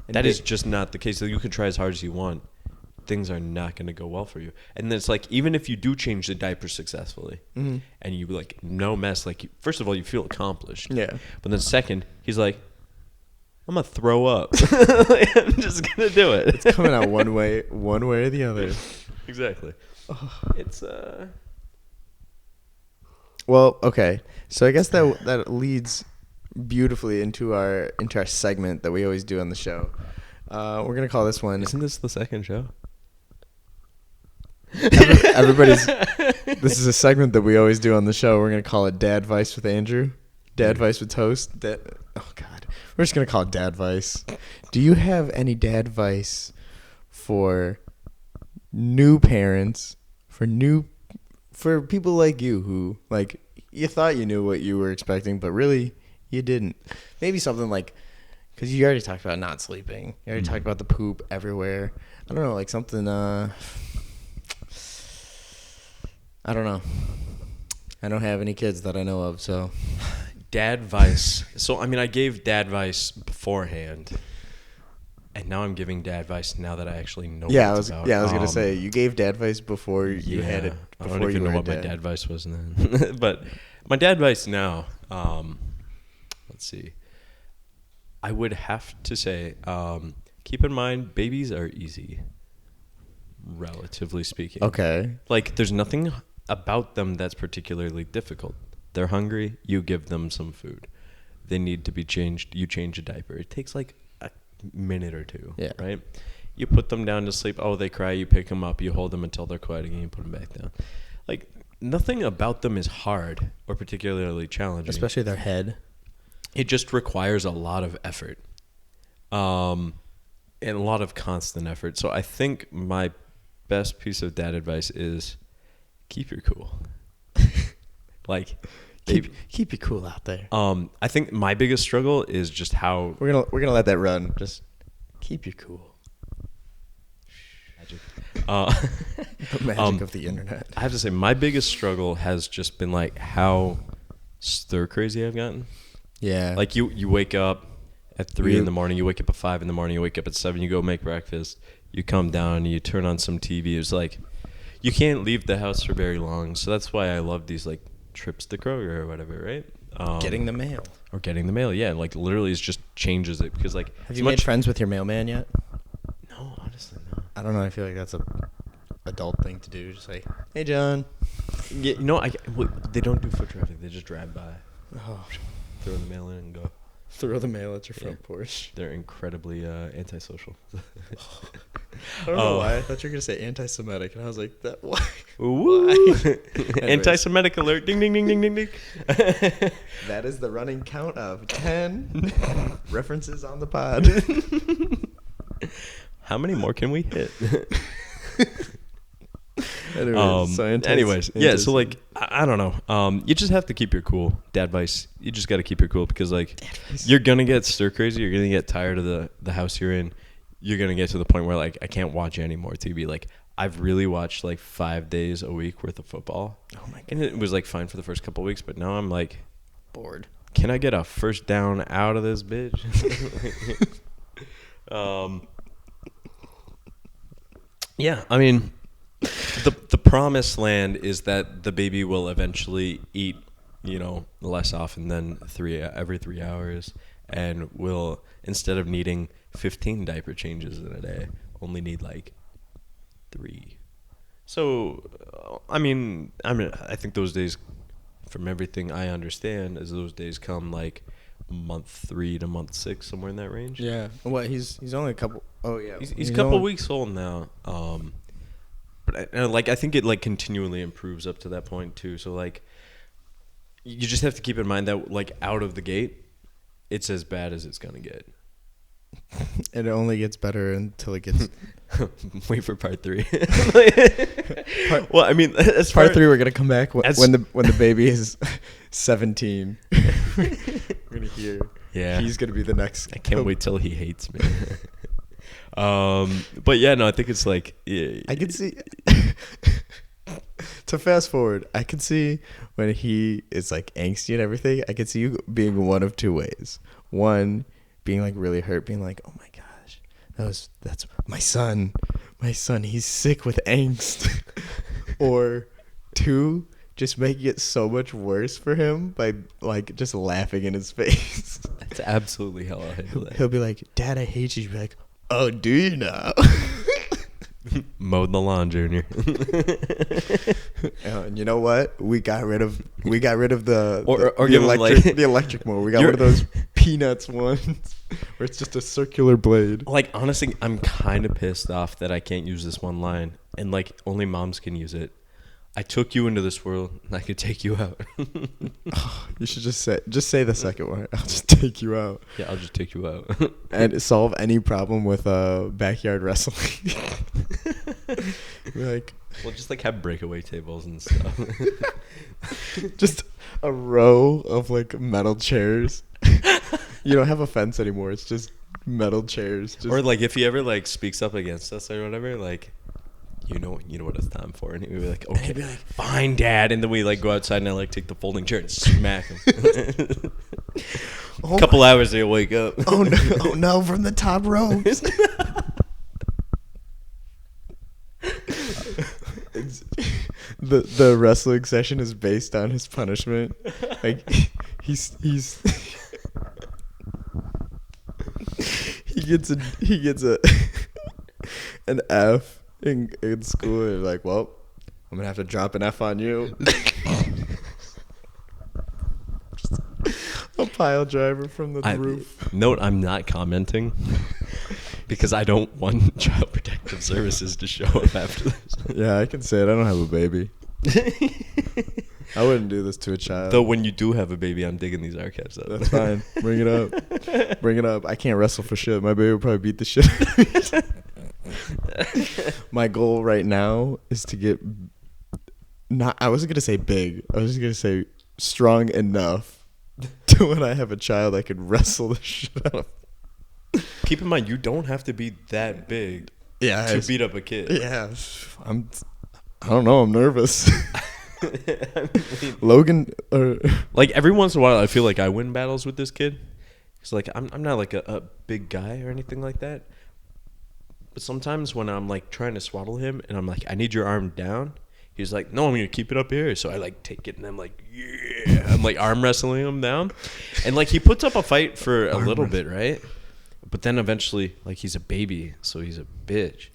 And that is just not the case. So you can try as hard as you want. Things are not going to go well for you. And then it's like, even if you do change the diaper successfully, and you like no mess, like first of all, you feel accomplished. Yeah. But then second, he's like, I'm gonna throw up. I'm just gonna do it. It's coming out one way or the other. Exactly. It's Well, okay. So I guess that leads beautifully into our segment that we always do on the show. We're gonna call this one. Isn't this the second show? Everybody's. This is a segment that we always do on the show. We're gonna call it Dad Vice with Andrew. Dad Vice with Toast. Oh God. We're just going to call it Dad Vice. Do you have any Dad Vice for new parents, for people like you who, like, you thought you knew what you were expecting, but really you didn't? Maybe something like, because you already talked about not sleeping. You already talked about the poop everywhere. I don't know, like something, I don't know. I don't have any kids that I know of, so... Dad Vice. So, I mean, I gave Dad Vice beforehand, and now I'm giving Dad Vice now that I actually know what it's about. Yeah, I was going to say, you gave Dad Vice before you had it. I don't even know what my Dad Vice was then. But my Dad Vice now, let's see. I would have to say, keep in mind, babies are easy, relatively speaking. Okay. Like, there's nothing about them that's particularly difficult. They're hungry, you give them some food. They need to be changed, you change a diaper. It takes like a minute or two, right? You put them down to sleep. Oh, they cry, you pick them up, you hold them until they're quiet again, you put them back down. Like, nothing about them is hard or particularly challenging. Especially their head. It just requires a lot of effort. And a lot of constant effort. So I think my best piece of dad advice is keep your cool. Like, keep you cool out there. I think my biggest struggle is just how we're gonna let that run. Just keep you cool. Magic. The magic of the internet. I have to say, my biggest struggle has just been like how stir crazy I've gotten. Yeah. Like you wake up at 3 in the morning, you wake up at 5 in the morning, you wake up at 7, you go make breakfast, you come down, you turn on some TV. It's like you can't leave the house for very long. So that's why I love these like trips to Kroger or whatever, right? Getting the mail. Or getting the mail, yeah. Like literally, it just changes it because like. Have you made friends with your mailman yet? No, honestly, no. I don't know. I feel like that's a adult thing to do. Just like, hey, John. Yeah, they don't do foot traffic. They just drive by, throw the mail in, and go. Throw the mail at your front porch. They're incredibly antisocial. I don't know why. I thought you were going to say anti-Semitic, and I was like, "That why?" Ooh. Anti-Semitic alert. Ding, ding, ding, ding, ding, ding. That is the running count of 10 references on the pod. How many more can we hit? Anyways, yeah, so like I don't know. You just have to keep your cool. Dad advice. You just got to keep your cool because like you're gonna get stir crazy. You're gonna get tired of the house you're in. You're gonna get to the point where like I can't watch any more TV. Like I've really watched like 5 days a week worth of football. Oh my god! And it was like fine for the first couple of weeks, but now I'm like Bored. Can I get a first down out of this bitch? Yeah, I mean. The promised land is that the baby will eventually eat, less often than every 3 hours, and will, instead of needing 15 diaper changes in a day, only need like 3. So, I think those days, from everything I understand, as those days come like month 3 to month 6, somewhere in that range. Yeah. What? He's only a couple. Oh yeah. He's a couple weeks old now. But I think it like continually improves up to that point too. So like, you just have to keep in mind that like out of the gate, it's as bad as it's gonna get. It only gets better until it gets. Wait for part 3. Well, I mean, as part 3, we're gonna come back when the baby is 17. We're gonna hear. Yeah, he's gonna be the next. I can't wait till he hates me. But yeah, no, I think it's like I can see. To fast forward, I can see when he is like angsty and everything. I can see you being one of 2 ways. One, being like really hurt, being like, "Oh my gosh, that's my son. My son, he's sick with angst." Or 2, just making it so much worse for him by like just laughing in his face. That's absolutely how I'll handle that. He'll be like, "Dad, I hate you." You'll be like, "Oh, do you now?" Mowed the lawn, Junior. And you know what? We got rid of the electric mower. We got rid of those peanuts ones where it's just a circular blade. Like honestly, I'm kind of pissed off that I can't use this one line and like only moms can use it. I took you into this world and I could take you out. You should just say the second one. I'll just take you out. Yeah, I'll just take you out. And solve any problem with backyard wrestling. Like, well, just like have breakaway tables and stuff. Just a row of like metal chairs. You don't have a fence anymore. It's just metal chairs. Or like if he ever like speaks up against us or whatever, like you know what it's time for, and he'd be like, "Okay, be like, fine, Dad," and then we like go outside and I like take the folding chair and smack him. Couple hours they'll wake up. Oh no! Oh no! From the top ropes. The wrestling session is based on his punishment. Like he's he gets a an F in school. And like, well, I'm gonna have to drop an F on you. A pile driver from the roof. Note, I'm not commenting because I don't want Child Protective Services to show up after this. Yeah, I can say it. I don't have a baby. I wouldn't do this to a child. Though when you do have a baby, I'm digging these archives up. That's fine. Bring it up. Bring it up. I can't wrestle for shit. My baby will probably beat the shit out of me. My goal right now is to get I wasn't going to say big. I was just going to say strong enough to when I have a child I could wrestle the shit out of. Keep in mind, you don't have to be that big to beat up a kid. Yeah. I don't know. I'm nervous. I mean, Logan, like every once in a while, I feel like I win battles with this kid. Cause like I'm not like a big guy or anything like that. But sometimes when I'm like trying to swaddle him and I'm like, I need your arm down. He's like, no, I'm gonna keep it up here. So I like take it and I'm like, yeah. I'm like arm wrestling him down, and like he puts up a fight for a little bit, right? But then eventually, like he's a baby, so he's a bitch.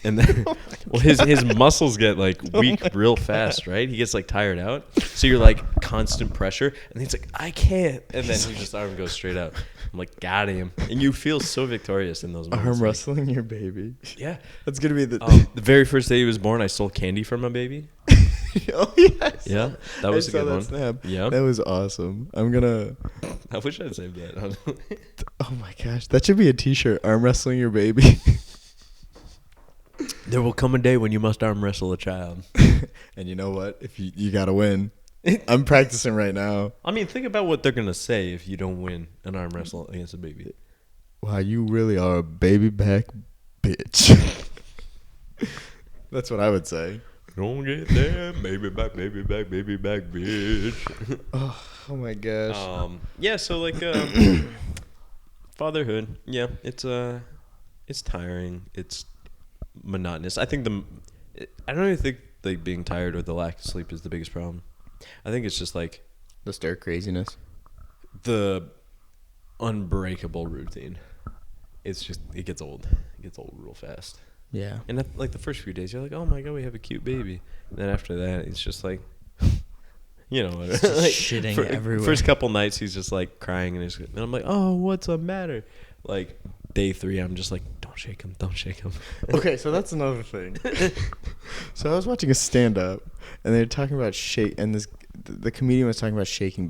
And then, well, his muscles get like weak real fast, right? He gets like tired out. So you're like constant pressure, and he's like, I can't. And then his arm goes straight out. I'm like, got him. And you feel so victorious in those moments. Arm wrestling your baby. Yeah, that's gonna be the very first day he was born. I stole candy from my baby. Oh yes. Yeah, that was a good one. Snap. Yeah, that was awesome. I'm gonna. I wish I'd saved that. Oh my gosh, that should be a T-shirt. Arm wrestling your baby. There will come a day when you must arm wrestle a child. And you know what? If you gotta win. I'm practicing right now. I mean, think about what they're gonna say if you don't win an arm wrestle against a baby. Wow, you really are a baby back bitch. That's what I would say. Don't get there, baby back, bitch. Oh my gosh. Yeah. So like, fatherhood. Yeah, it's tiring. It's monotonous. I think I don't even think like being tired or the lack of sleep is the biggest problem. I think it's just like the stir craziness, the unbreakable routine. It's just it gets old. It gets old real fast. Yeah. And like the first few days, you're like, oh my god, we have a cute baby. And then after that, it's just like, you know, like, shitting everywhere. First couple nights, he's just like crying, and I'm like, oh, what's the matter? Like day 3, I'm just like, don't shake him. Okay, so that's another thing. So I was watching a stand-up, and they were talking about the comedian was talking about shaking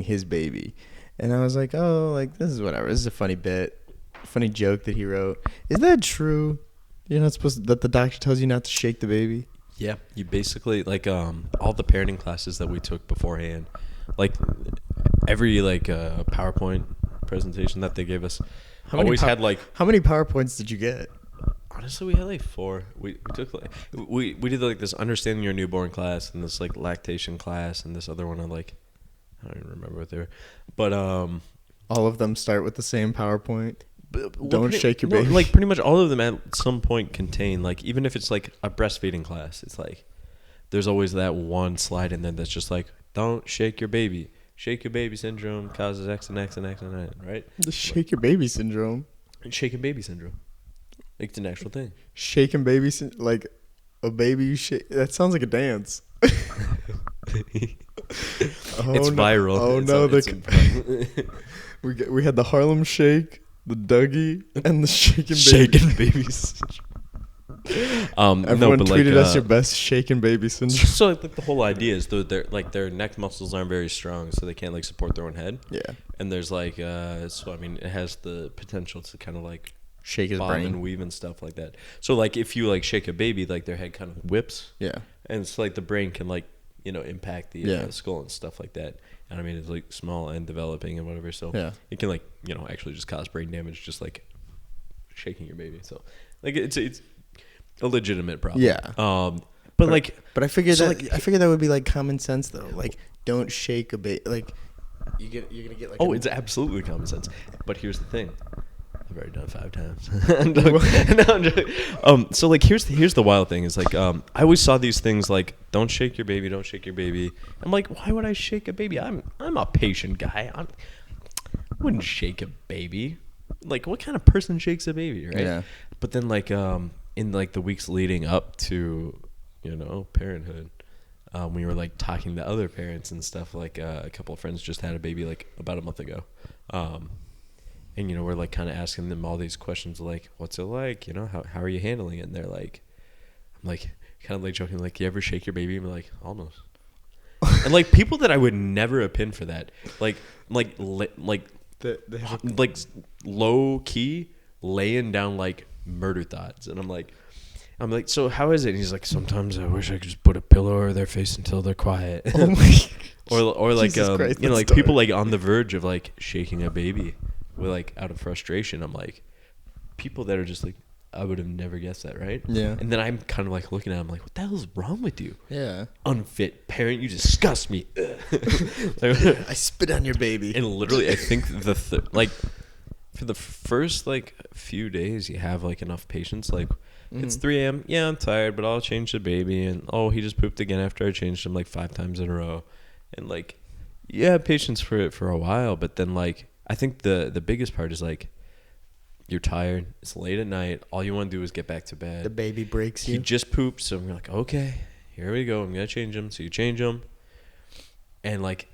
his baby, and I was like, oh, like this is whatever. This is a funny joke that he wrote. Is that true? You're not supposed that the doctor tells you not to shake the baby? Yeah, you basically like all the parenting classes that we took beforehand, like every like PowerPoint presentation that they gave us. How many PowerPoints did you get? Honestly, we had like 4. We took like we did like this understanding your newborn class and this like lactation class and this other one I don't even remember what they were, but all of them start with the same PowerPoint. Don't shake your baby. Like pretty much all of them at some point contain like, even if it's like a breastfeeding class, it's like there's always that one slide in there that's just like, don't shake your baby. Shake your baby syndrome causes X and X and X and X, right? The shake your baby syndrome. Shaken baby syndrome. Like, it's an actual thing. Shaken baby like a baby you shake. That sounds like a dance. It's viral. Oh no, we had the Harlem Shake, the Dougie, and the shaken babies. Everyone tweeted us your best shaken baby syndrome. So like the whole idea is their neck muscles aren't very strong, so they can't like support their own head. Yeah. And there's like so I mean it has the potential to kind of like shake his bob brain and weave and stuff like that. So like if you like shake a baby, like their head kind of whips. Yeah. And it's like the brain can like, you know, impact the skull and stuff like that. And I mean it's like small and developing and whatever, so it can like, you know, actually just cause brain damage just like shaking your baby. So like it's a legitimate problem. Yeah. But I figured that would be like common sense though. Like, don't shake a baby. Like, you're gonna get like. Oh, it's absolutely common sense. But here's the thing. I've already done it 5 times. No, I'm joking. So like here's the wild thing is like I always saw these things like don't shake your baby. I'm like, why would I shake a baby? I'm a patient guy. I wouldn't shake a baby. Like, what kind of person shakes a baby, right? Yeah. But then like in like the weeks leading up to, you know, parenthood, we were like talking to other parents and stuff. Like a couple of friends just had a baby like about a month ago, and you know we're like kind of asking them all these questions like, what's it like? You know, how are you handling it? And they're like, I'm like kind of like joking like, you ever shake your baby? And we're like, almost. And like people that I would never have pinned for that, like low key laying down like murder thoughts, and I'm like, so how is it? And he's like, sometimes I wish I could just put a pillow over their face until they're quiet. Oh my or like Christ, you know, like people like on the verge of like shaking a baby with like out of frustration. I'm like, people that are just like, I would have never guessed that, right? Yeah. And then I'm kind of like looking at him like, what the hell is wrong with you? Yeah. Unfit parent, you disgust me. I spit on your baby. And literally, I think like for the first like few days, you have like enough patience. Like, it's 3 a.m. Yeah, I'm tired, but I'll change the baby. And oh, he just pooped again after I changed him like 5 times in a row. And like, you have patience for it for a while, but then like, I think the biggest part is like, You're tired. It's late at night. All you want to do is get back to bed. The baby breaks He you. just pooped, so we're like, okay, here we go. I'm gonna change him. So you change him, and like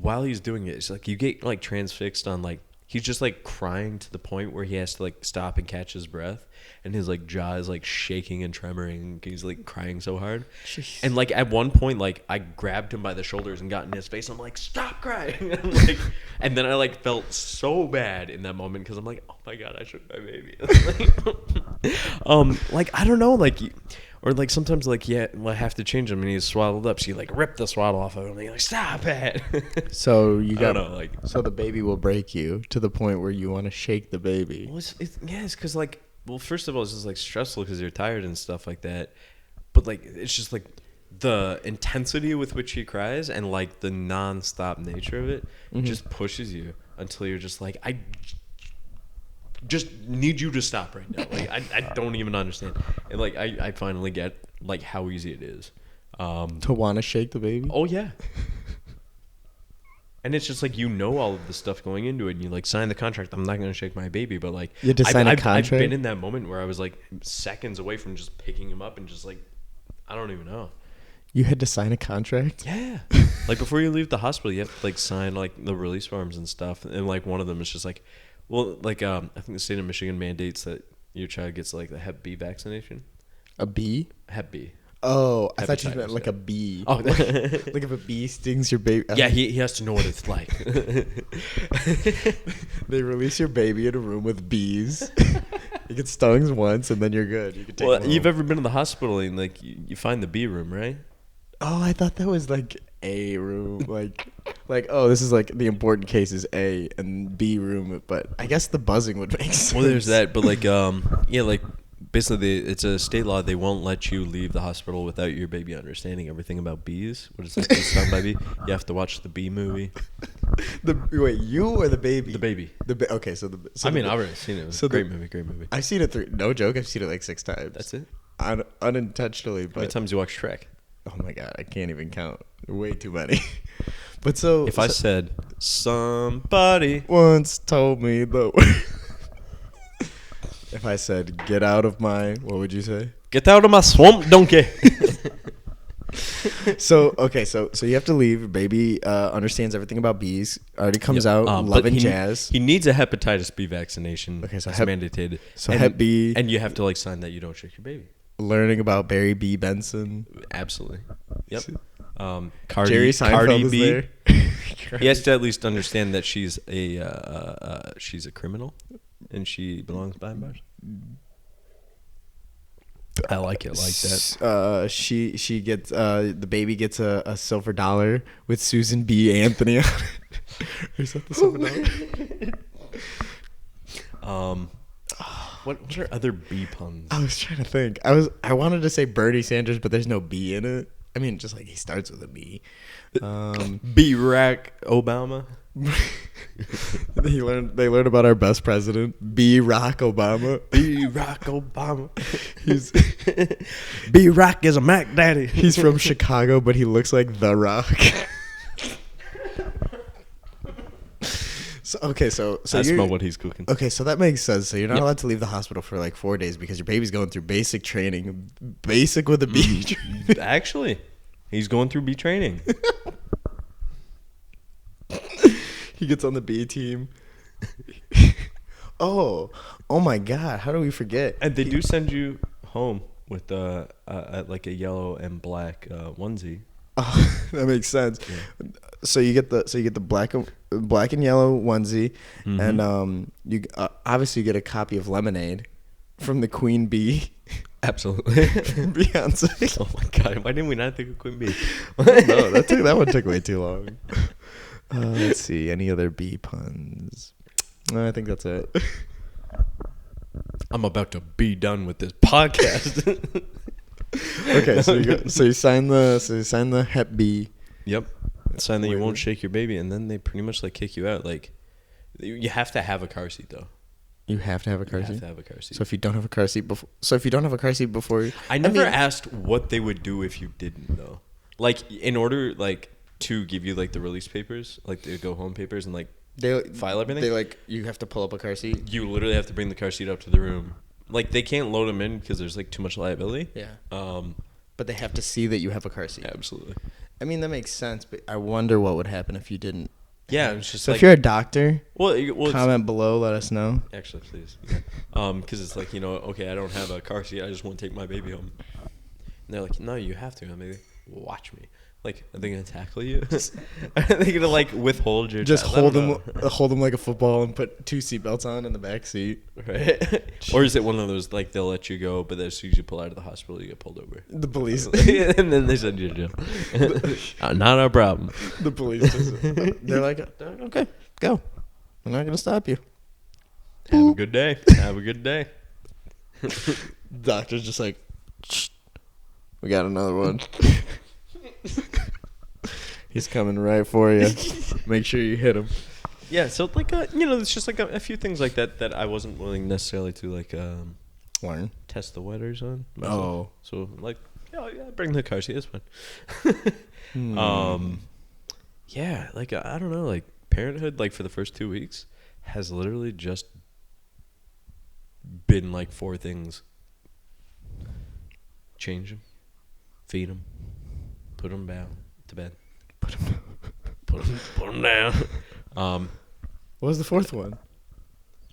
while he's doing it, it's like you get like transfixed on like he's just like crying to the point where he has to like stop and catch his breath, and his like jaw is like shaking and tremoring. He's like crying so hard. Jeez. And like at one point, like I grabbed him by the shoulders and got in his face. I'm like, stop crying. And then I like felt so bad in that moment because I'm like, oh my god, I shook my baby. Like I don't know, like. Or like sometimes like I have to change him and he's swaddled up, so you like rip the swaddle off of him and you're like, stop it. So you got so the baby will break you to the point where you want to shake the baby. Well, it's because like, well, first of all, it's just like stressful because you're tired and stuff like that. But like, it's just like the intensity with which he cries and like the nonstop nature of it just pushes you until you're just like, I just need you to stop right now. Like I don't even understand. And like I finally get like how easy it is. To want to shake the baby? Oh yeah. And it's just like all of the stuff going into it, and you like sign the contract. I'm not going to shake my baby, but like you had to sign a contract. I've been in that moment where I was like seconds away from just picking him up and just like I don't even know. You had to sign a contract? Yeah. Like before you leave the hospital, you have to like sign like the release forms and stuff, and like one of them is just like. Well, like I think the state of Michigan mandates that your child gets like the Hep B vaccination. A bee? Hep B. Oh, I thought you meant like a bee. Oh, like if a bee stings your baby. Yeah, he has to know what it's like. They release your baby in a room with bees. You get stung once, and then you're good. You can take him you've ever been to the hospital and like you find the bee room, right? Oh, I thought that was like A room, like oh, this is like the important cases A and B room, but I guess the buzzing would make sense. Well, there's that, but like like basically it's a state law. They won't let you leave the hospital without your baby understanding everything about bees. What is that? Stung by bee? You have to watch the Bee movie. Wait, you or the baby? The baby. Okay, so I've already seen it. It was a great movie. I've seen it no joke. I've seen it like 6 times. That's it. Unintentionally, but how many times you watch Shrek? Oh my god, I can't even count. Way too many. But so if I said somebody once told me the if I said get out of my, what would you say? Get out of my swamp, donkey. So you have to leave. Baby understands everything about bees. Already comes out loving jazz. He needs a hepatitis B vaccination. Okay, so that's mandated. So Hep B, and you have to like sign that you don't shake your baby. Learning about Barry B. Benson. Absolutely. Yep. Jerry Seinfeld is there. He has to at least understand that she's a criminal, and she belongs behind bars. I like it like that. She gets the baby gets a silver dollar with Susan B. Anthony on it. Is that the silver dollar? What are other B puns? I was trying to think. I wanted to say Bernie Sanders, but there's no B in it. I mean, just like he starts with a B. Barack Obama. They learned about our best president, Barack Obama. Barack Obama. Barack is a Mac Daddy. He's from Chicago, but he looks like The Rock. So I smell what he's cooking. Okay, so that makes sense. So you're not allowed to leave the hospital for like 4 days because your baby's going through basic training. Basic with a B. Actually, he's going through B training. He gets on the B team. Oh my God! How do we forget? And they do send you home with like a yellow and black onesie. Oh, that makes sense. Yeah. So you get the black and yellow onesie, and you obviously get a copy of Lemonade from the Queen Bee. Absolutely. Beyonce. Oh my God! Why didn't we not think of Queen Bee? No, that one took way too long. Let's see. Any other bee puns? I think that's it. I'm about to be done with this podcast. Okay, so you sign the Hep B. Yep. Sign that you won't shake your baby, and then they pretty much like kick you out. Like, you have to have a car seat though. You have to have a car seat. You have to have a car seat. So if you don't have a car seat before, I never asked what they would do if you didn't though. Like in order like to give you like the release papers, like the go home papers, and like They file everything. They like you have to pull up a car seat. You literally have to bring the car seat up to the room. Like they can't load them in because there's like too much liability. Yeah. But they have to see that you have a car seat. Absolutely. I mean that makes sense, but I wonder what would happen if you didn't. Yeah, it's just so like, if you're a doctor, well comment below. Let us know. Actually, please. Because it's like, okay, I don't have a car seat. I just want to take my baby home. And they're like, no, you have to. I'm like, watch me. Like, are they gonna tackle you? Are they gonna like withhold your? Just child? hold them like a football and put 2 seatbelts on in the back seat. Right? Or is it one of those like they'll let you go, but as soon as you pull out of the hospital, you get pulled over? The police, and then they send you to jail. Not our problem. The police, they're like, okay, go. I'm not gonna stop you. Have a good day. Have a good day. Doctor's just like, shh, we got another one. He's coming right for you. Make sure you hit him. Yeah, so like it's just like a few things like that I wasn't willing necessarily to like learn, test the waters on myself. Oh, so like yeah, bring the car seat. That's fine. Yeah, like I don't know, like parenthood, like for the first 2 weeks has literally just been like 4 things: change them, feed them, put them down to bed. Put them down. What was the 4th one?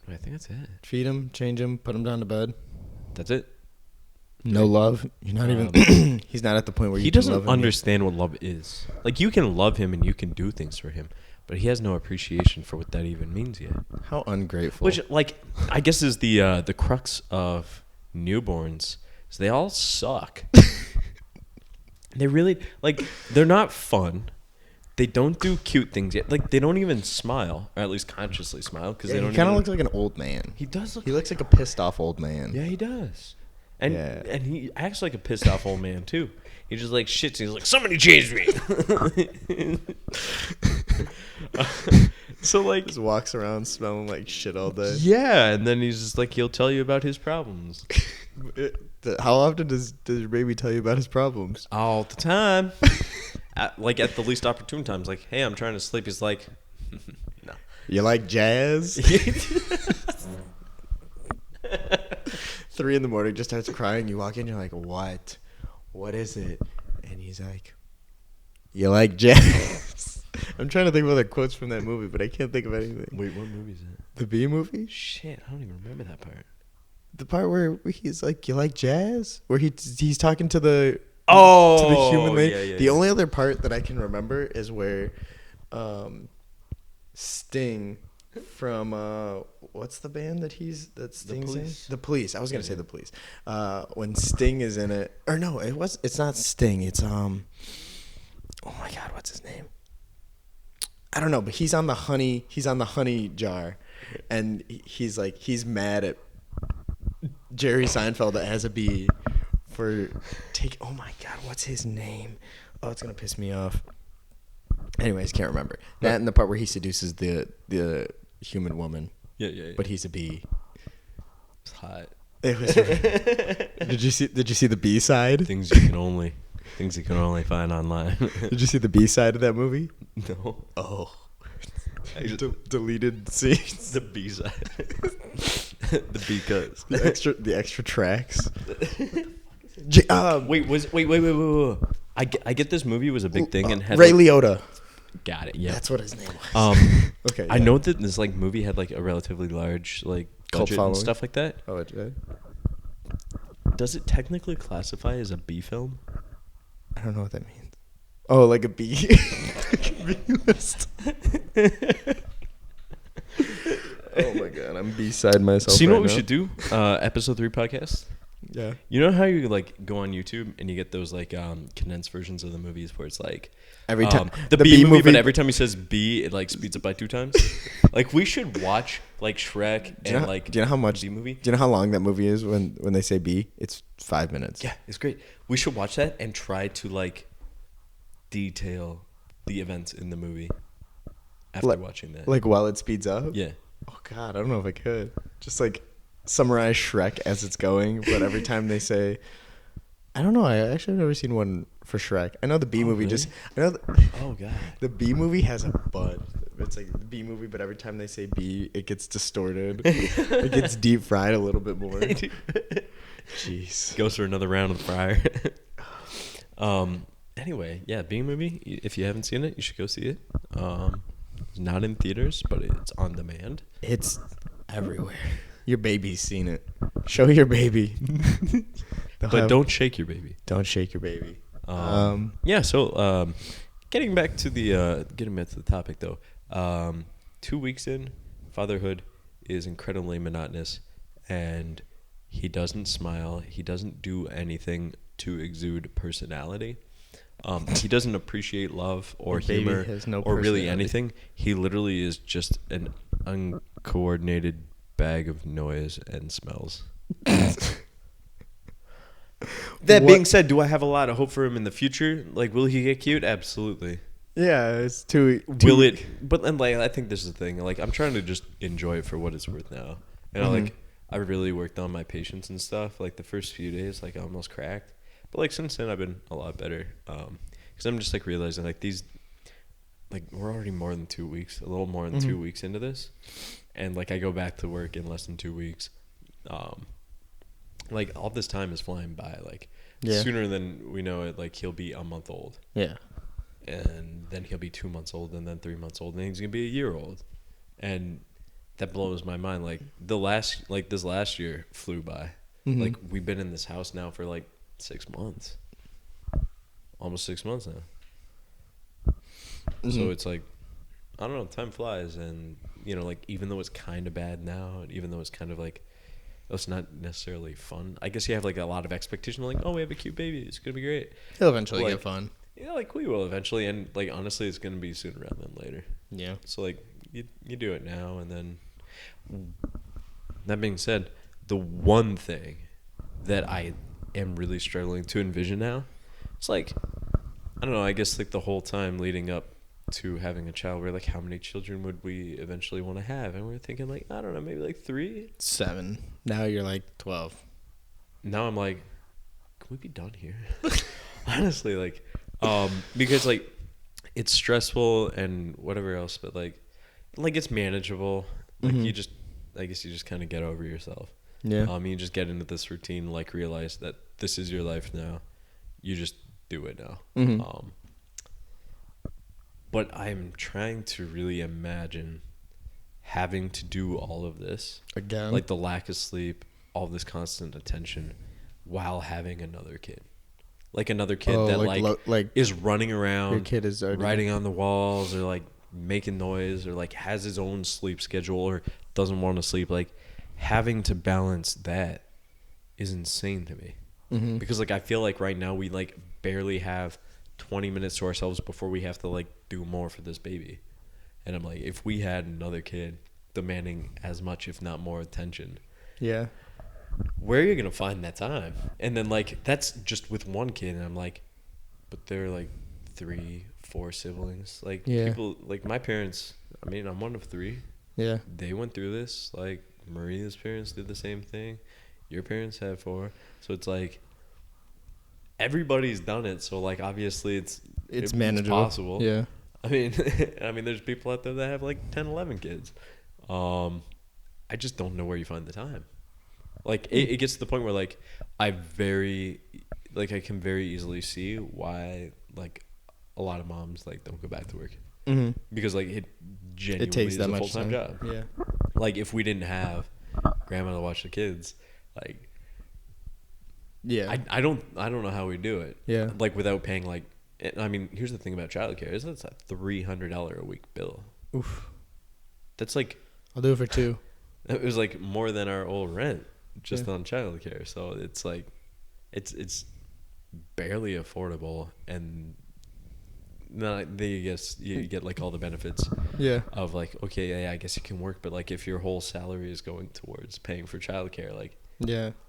I think that's it. Feed him, change him, put him down to bed. That's it. No love. You're not even. He's not at the point where he doesn't understand what love is. Like you can love him and you can do things for him, but he has no appreciation for what that even means yet. How ungrateful. Which, like, I guess is the crux of newborns. Is they all suck. They really they're not fun. They don't do cute things yet. Like they don't even smile, or at least consciously smile, because they don't. He kind of looks like an old man. He does look. He looks like a pissed off old man. Yeah, he does. And he acts like a pissed off old man too. He just like shits. He's like, somebody changed me. So like, just walks around smelling like shit all day. Yeah, and then he's just like, he'll tell you about his problems. How often does your baby tell you about his problems? All the time. At the least opportune times. Like, hey, I'm trying to sleep. He's like, no. You like jazz? 3 a.m, just starts crying. You walk in, you're like, what? What is it? And he's like, you like jazz? I'm trying to think of other quotes from that movie, but I can't think of anything. Wait, what movie is it? The Bee Movie? Shit, I don't even remember that part. The part where he's like, you like jazz? Where he's talking to the human lady. Yeah, the only other part that I can remember is where Sting from what's the band that Sting's in? The Police. I was gonna say the Police. When Sting is in it, or no, it's not Sting. It's oh my God, what's his name? I don't know, but he's on the honey jar, and he's mad at Jerry Seinfeld that has a bee for oh my God, what's his name? Oh, it's gonna piss me off. Anyways, can't remember. That and the part where he seduces the human woman. Yeah. But he's a bee. It's hot. It was. Did you see the B side? Things you can only find online. Did you see the B side of that movie? No. Oh. Deleted scenes. The B side. The B cuts. The extra tracks. Wait. I get this movie was a big thing and had Ray Liotta. Got it. Yeah, that's what his name was. Okay. Yeah. I know that this movie had a relatively large budget and stuff like that. Oh, it did. Does it technically classify as a B film? I don't know what that means. Oh, like a B. B list. Oh my God, I'm B-side myself. So you know what we should do? Episode 3 podcast. Yeah. You know how you go on YouTube and you get those condensed versions of the movies where it's every time the B movie, but every time he says B, it speeds up by 2 times. We should watch Shrek and do you know how much B movie? Do you know how long that movie is when they say B? It's 5 minutes. Yeah, it's great. We should watch that and try to detail the events in the movie after watching that. While it speeds up? Yeah. Oh God, I don't know if I could. Just summarize Shrek as it's going, but every time they say, I don't know. I actually have never seen one for Shrek. I know the B movie really? I know. Oh God. The B movie has a bunch. It's like the B movie, but every time they say B, it gets distorted. It gets deep fried a little bit more. Jeez. Goes for another round of the fryer. Anyway, yeah, B movie. If you haven't seen it, you should go see it. It's not in theaters, but it's on demand. It's everywhere. Your baby's seen it. Show your baby. But don't shake your baby. Don't shake your baby. Yeah. So, getting back to the topic though. 2 weeks in, fatherhood is incredibly monotonous, and he doesn't smile. He doesn't do anything to exude personality. He doesn't appreciate love or humor or really anything. He literally is just an uncoordinated bag of noise and smells. That being said, do I have a lot of hope for him in the future? Like, will he get cute? Absolutely. Yeah, it's too will it? But then, like, I think this is the thing. Like, I'm trying to just enjoy it for what it's worth now. You know, like, I really worked on my patience and stuff. Like, the first few days, like, I almost cracked. But, like, since then, I've been a lot better. Because I'm just, like, realizing, like, these, like, we're already more than 2 weeks, a little more than 2 weeks into this. And, like, I go back to work in less than 2 weeks. Like, all this time is flying by. Like, sooner than we know it, like, he'll be a month old. Yeah. And then he'll be 2 months old, and then 3 months old, and he's going to be a year old. And that blows my mind. Like, this last year flew by. Like, we've been in this house now for, like, 6 months. Almost 6 months now. So it's like, I don't know, time flies. And, you know, like, even though it's kind of bad now, and even though it's kind of like, it's not necessarily fun. I guess you have, like, a lot of expectation. Like, oh, we have a cute baby. It's going to be great. He'll eventually get fun. Yeah, like, we will eventually. And, like, honestly, it's going to be sooner rather than later. Yeah. So, like, you do it now. And then, that being said, the one thing that I am really struggling to envision now, it's like, I don't know, I guess, like, the whole time leading up to having a child, we're like, how many children would we eventually want to have? And we're thinking, like, I don't know, maybe like 3, 7. Now you're like 12. Now I'm like, can we be done here? Honestly, like, because, like, it's stressful and whatever else, but like it's manageable. Like, I guess you just kind of get over yourself. Yeah. You just get into this routine, like, realize that this is your life now. You just do it now. But I'm trying to really imagine having to do all of this again, like the lack of sleep, all this constant attention, while having another kid, like another kid that is running around, your kid is writing on the walls, or like making noise, or like has his own sleep schedule, or doesn't want to sleep. Like, having to balance that is insane to me, because, like, I feel like right now we, like, barely have 20 minutes to ourselves before we have to, like, do more for this baby. And I'm like, if we had another kid demanding as much, if not more, attention, where are you gonna find that time? And then, like, that's just with one kid, and I'm like, but there are, like, 3, 4 siblings. Like, people, like, my parents, I mean, I'm one of 3. Yeah, they went through this. Like, Maria's parents did the same thing. Your parents had 4. So it's like, everybody's done it. So, like, obviously it's manageable. It's possible. Yeah. I mean, there's people out there that have, like, 10, 11 kids. I just don't know where you find the time. Like, it gets to the point where, like, I can very easily see why, like, a lot of moms, like, don't go back to work. Because, like, it genuinely takes that is a much full-time job. Yeah. Like, if we didn't have grandma to watch the kids, like, I don't know how we do it. Yeah. Like, without paying, like, I mean, here's the thing about childcare is that's a $300 a week bill. Oof. That's like, I'll do it for 2. It was like more than our old rent just on childcare. So it's like, it's barely affordable, and I guess you get, like, all the benefits. Yeah. Of, like, okay, yeah, I guess you can work, but, like, if your whole salary is going towards paying for childcare, like,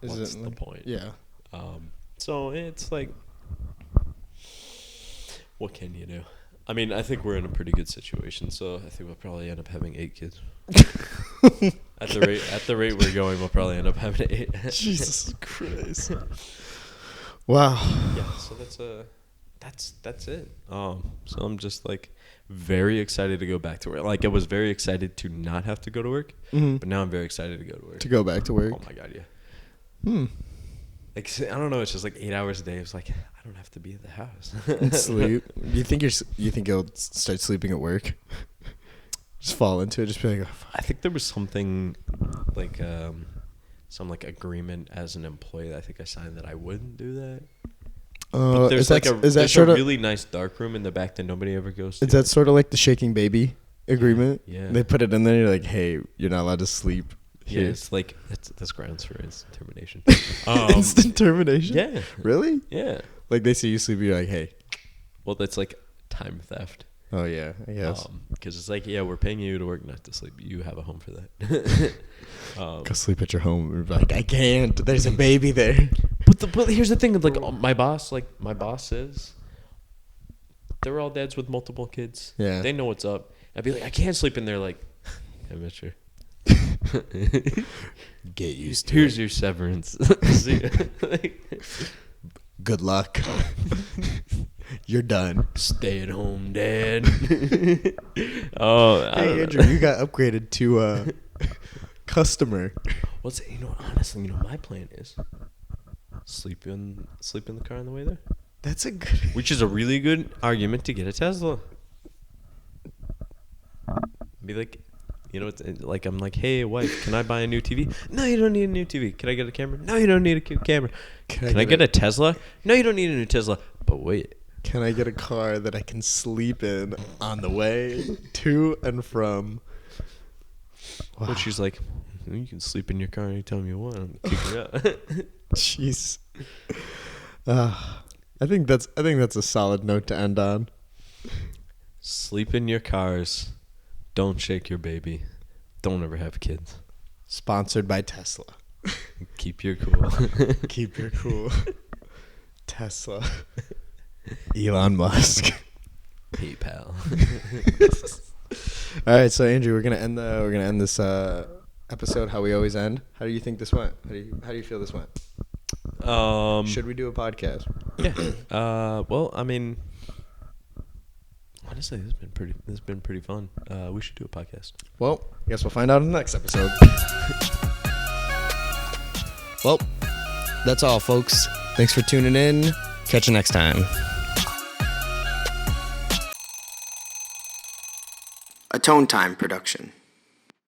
what's the point? Yeah. So it's like, what can you do? I mean, I think we're in a pretty good situation, so I think we'll probably end up having 8 kids. At the rate we're going, we'll probably end up having 8. Jesus Christ. Wow. Yeah, so that's it. So I'm just like very excited to go back to work. Like I was very excited to not have to go to work, but now I'm very excited to go to work. To go back to work. Oh my god, yeah. Like I don't know, it's just like 8 hours a day. It's like I don't have to be at the house. And sleep. You think you'll start sleeping at work? Just fall into it. Just be like, oh, fuck. I think there was something like some like agreement as an employee that I think I signed that I wouldn't do that. But there's a really nice dark room in the back that nobody ever goes to. Is that sort of like the shaking baby agreement? Yeah. They put it in there. You're like, hey, you're not allowed to sleep here. Yeah, it's like that's grounds for instant termination. Instant termination? Yeah. Really? Yeah. Like they see you sleep, you're like, hey. Well, that's like time theft. Oh yeah, I guess. Because it's like, yeah, we're paying you to work, not to sleep. You have a home for that. Go sleep at your home. You're like, I can't. There's a baby there. But here's the thing. Like my boss says, they're all dads with multiple kids. Yeah. They know what's up. I'd be like, I can't sleep in there. Like, I bet you. Get used to Here's it. your severance. Good luck. You're done. Stay at home, Dad. Hey, Andrew, you got upgraded to customer. Honestly, my plan is sleep in the car on the way there. That's a good. Which is a really good argument to get a Tesla. Be like, it's like I'm like, hey, wife, can I buy a new TV? No, you don't need a new TV. Can I get a camera? No, you don't need a camera. Can I get a Tesla? No, you don't need a new Tesla. But wait. Can I get a car that I can sleep in on the way to and from? Wow. But she's like, you can sleep in your car anytime you want. I'm kick her out. Jeez. I think that's a solid note to end on. Sleep in your cars. Don't shake your baby. Don't ever have kids. Sponsored by Tesla. Keep your cool. Keep your cool. Tesla. Elon Musk. Hey, pal. All right, so Andrew, we're gonna end this episode how we always end. How do you think this went? How do you feel this went? Should we do a podcast? Yeah. Well, I mean, honestly, this has been pretty fun. We should do a podcast. Well, I guess we'll find out in the next episode. Well, that's all, folks. Thanks for tuning in. Catch you next time. A Tone Time production.